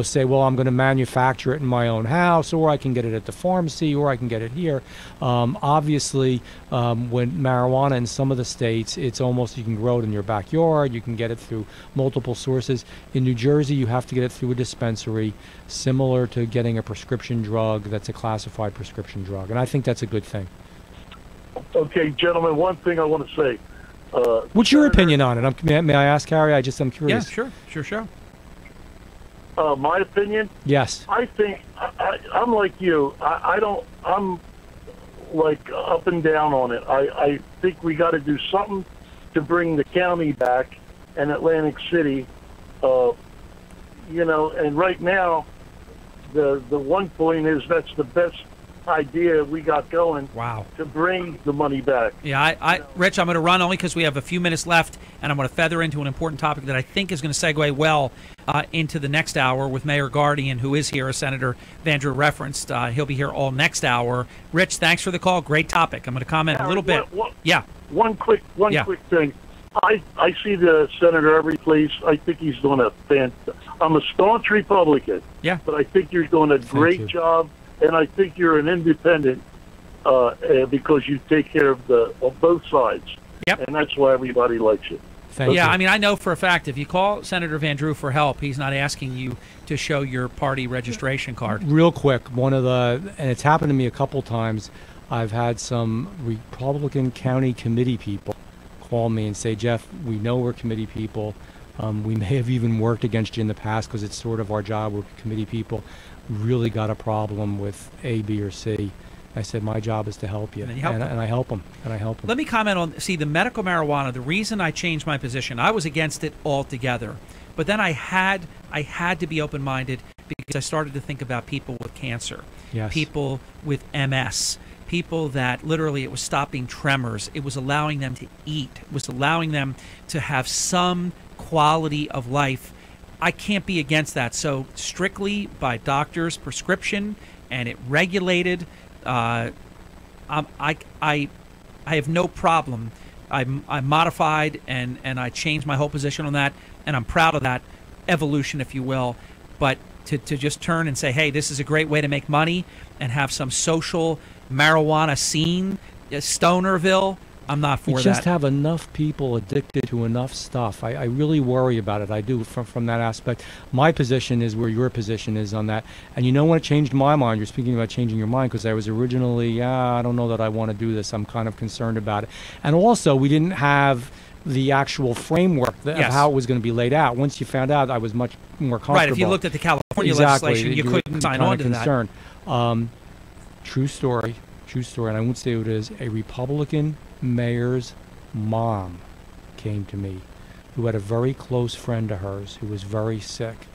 say, well, I'm going to manufacture it in my own house, or I can get it at the pharmacy, or I can get it here. Obviously, when marijuana in some of the states, it's almost you can grow it in your backyard, you can get it through multiple sources. In New Jersey, you have to get it through a dispensary, similar to getting a prescription drug that's a classified prescription drug, and I think that's a good thing. Okay, gentlemen, one thing I want to say. What's your opinion on it? May I ask, Harry? I'm curious. Yeah, sure. My opinion? Yes. I think I'm like you. I'm like up and down on it. I think we got to do something to bring the county back and Atlantic City. And right now, the one point is that's the best idea we got going. Wow. To bring the money back. Yeah, Rich, I'm going to run only because we have a few minutes left, and I'm going to feather into an important topic that I think is going to segue well into the next hour with Mayor Guardian, who is here, as Senator Vandrew referenced. He'll be here all next hour. Rich, thanks for the call. Great topic. I'm going to comment a little bit. One quick thing. I see the senator every place. I think he's doing I'm a staunch Republican. Yeah. But I think you're doing a great job. And I think you're an independent because you take care of both sides. Yep. And that's why everybody likes you. Thank you. I mean, I know for a fact if you call Senator Vandrew for help, he's not asking you to show your party registration card. Real quick, and it's happened to me a couple times, I've had some Republican county committee people call me and say, Jeff, we know we're committee people. We may have even worked against you in the past because it's sort of our job. We're committee people. Really got a problem with A, B, or C. I said, my job is to help you. And I help them. Let me comment on, the medical marijuana, the reason I changed my position, I was against it altogether. But then I had to be open-minded because I started to think about people with cancer, people with MS, people that literally it was stopping tremors. It was allowing them to eat. It was allowing them to have some quality of life. I can't be against that. So strictly by doctor's prescription and it regulated, I have no problem. I modified and I changed my whole position on that, and I'm proud of that evolution, if you will. But to just turn and say, hey, this is a great way to make money and have some social marijuana scene, Stonerville, I'm not for that. We just have enough people addicted to enough stuff. I really worry about it. I do from that aspect. My position is where your position is on that. And you know when it changed my mind? You're speaking about changing your mind because I was originally, I don't know that I want to do this. I'm kind of concerned about it. And also, we didn't have the actual framework of how it was going to be laid out. Once you found out, I was much more comfortable. Right, if you looked at the California legislation, you couldn't sign on to that. True story, and I won't say who it is, a Republican mayor's mom came to me who had a very close friend of hers who was very sick,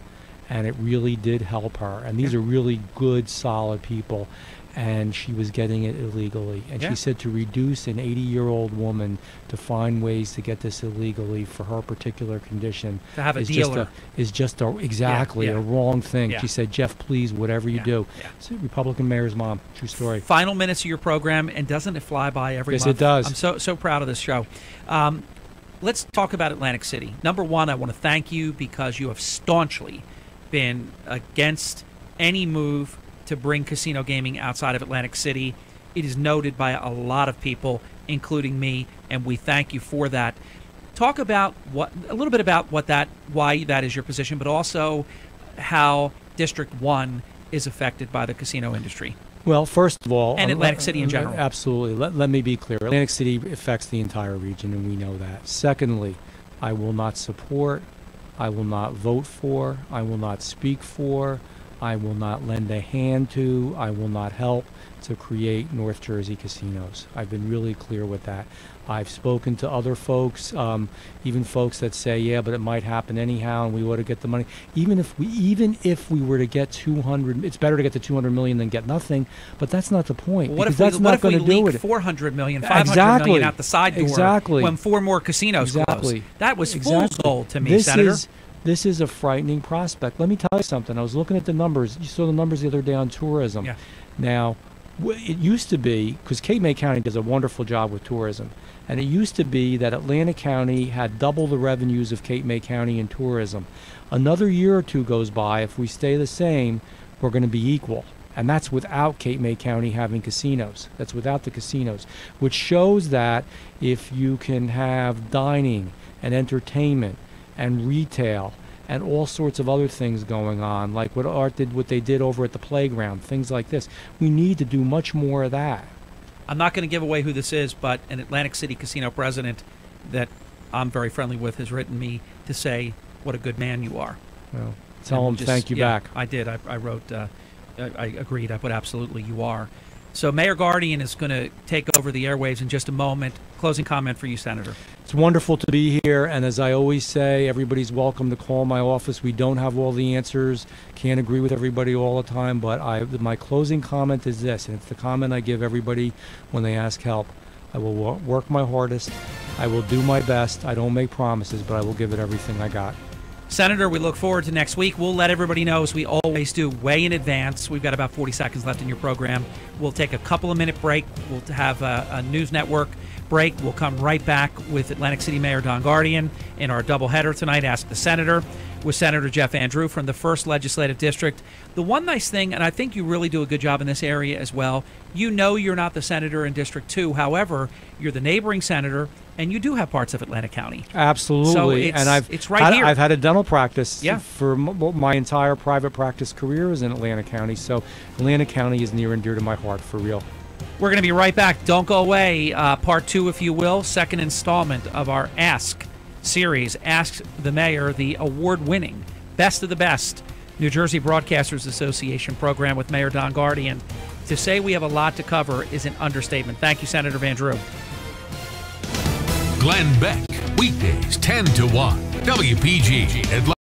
and it really did help her. And these are really good, solid people, and she was getting it illegally. And she said to reduce an 80-year-old woman to find ways to get this illegally for her particular condition to have a dealer is just a wrong thing. She said, Jeff, please, whatever you do. It's a Republican mayor's mom. True story. Final minutes of your program, and doesn't it fly by every month? Yes, it does. I'm so proud of this show. Let's talk about Atlantic City. Number one, I want to thank you because you have staunchly been against any move to bring casino gaming outside of Atlantic City. It is noted by a lot of people, including me, and we thank you for that. Talk about a little bit about why that is your position, but also how District 1 is affected by the casino industry. Well, first of all, and Atlantic City in general. Absolutely. Let me be clear. Atlantic City affects the entire region, and we know that. Secondly, I will not support, I will not vote for, I will not speak for, I will not lend a hand to, I will not help to create North Jersey casinos. I've been really clear with that. I've spoken to other folks, even folks that say, yeah, but it might happen anyhow, and we ought to get the money. Even if we were to get 200, it's better to get the 200 million than get nothing. But that's not the point. Well, what if that's not going to do it. 400 million, 500 million out the side door when 4 more casinos close? That was fool's gold to me, Senator. This is a frightening prospect. Let me tell you something. I was looking at the numbers. You saw the numbers the other day on tourism. Yeah. Now, It used to be, because Cape May County does a wonderful job with tourism, and it used to be that Atlantic County had double the revenues of Cape May County in tourism. Another year or two goes by, if we stay the same, we're going to be equal. And that's without Cape May County having casinos. That's without the casinos, which shows that if you can have dining and entertainment and retail and all sorts of other things going on, like what Art did, what they did over at the playground, things like this. We need to do much more of that. I'm not going to give away who this is, but an Atlantic City casino president that I'm very friendly with has written me to say what a good man you are. Well, tell him thank you back. I did. I wrote, I agreed. I put absolutely you are. So Mayor Guardian is going to take over the airwaves in just a moment. Closing comment for you, Senator. It's wonderful to be here, and as I always say, everybody's welcome to call my office. We don't have all the answers, can't agree with everybody all the time, but my closing comment is this, and it's the comment I give everybody when they ask help. I will work my hardest. I will do my best. I don't make promises, but I will give it everything I got. Senator, we look forward to next week. We'll let everybody know, as we always do, way in advance. We've got about 40 seconds left in your program. We'll take a couple of minute break. We'll have a news network break. We'll come right back with Atlantic City Mayor Don Guardian in our doubleheader tonight, Ask the Senator, with Senator Jeff Andrew from the 1st Legislative District. The one nice thing, and I think you really do a good job in this area as well, you know you're not the senator in District 2. However, you're the neighboring senator, and you do have parts of Atlantic County. Absolutely. So and it's right here. I've had a dental practice for my entire private practice career was in Atlantic County, so Atlantic County is near and dear to my heart, for real. We're going to be right back. Don't go away. Part 2, if you will, second installment of our Ask series, Ask the Mayor, the award-winning, best of the best New Jersey Broadcasters Association program with Mayor Don Guardian. To say we have a lot to cover is an understatement. Thank you, Senator Van Drew. Glenn Beck, weekdays 10 to 1, WPGG.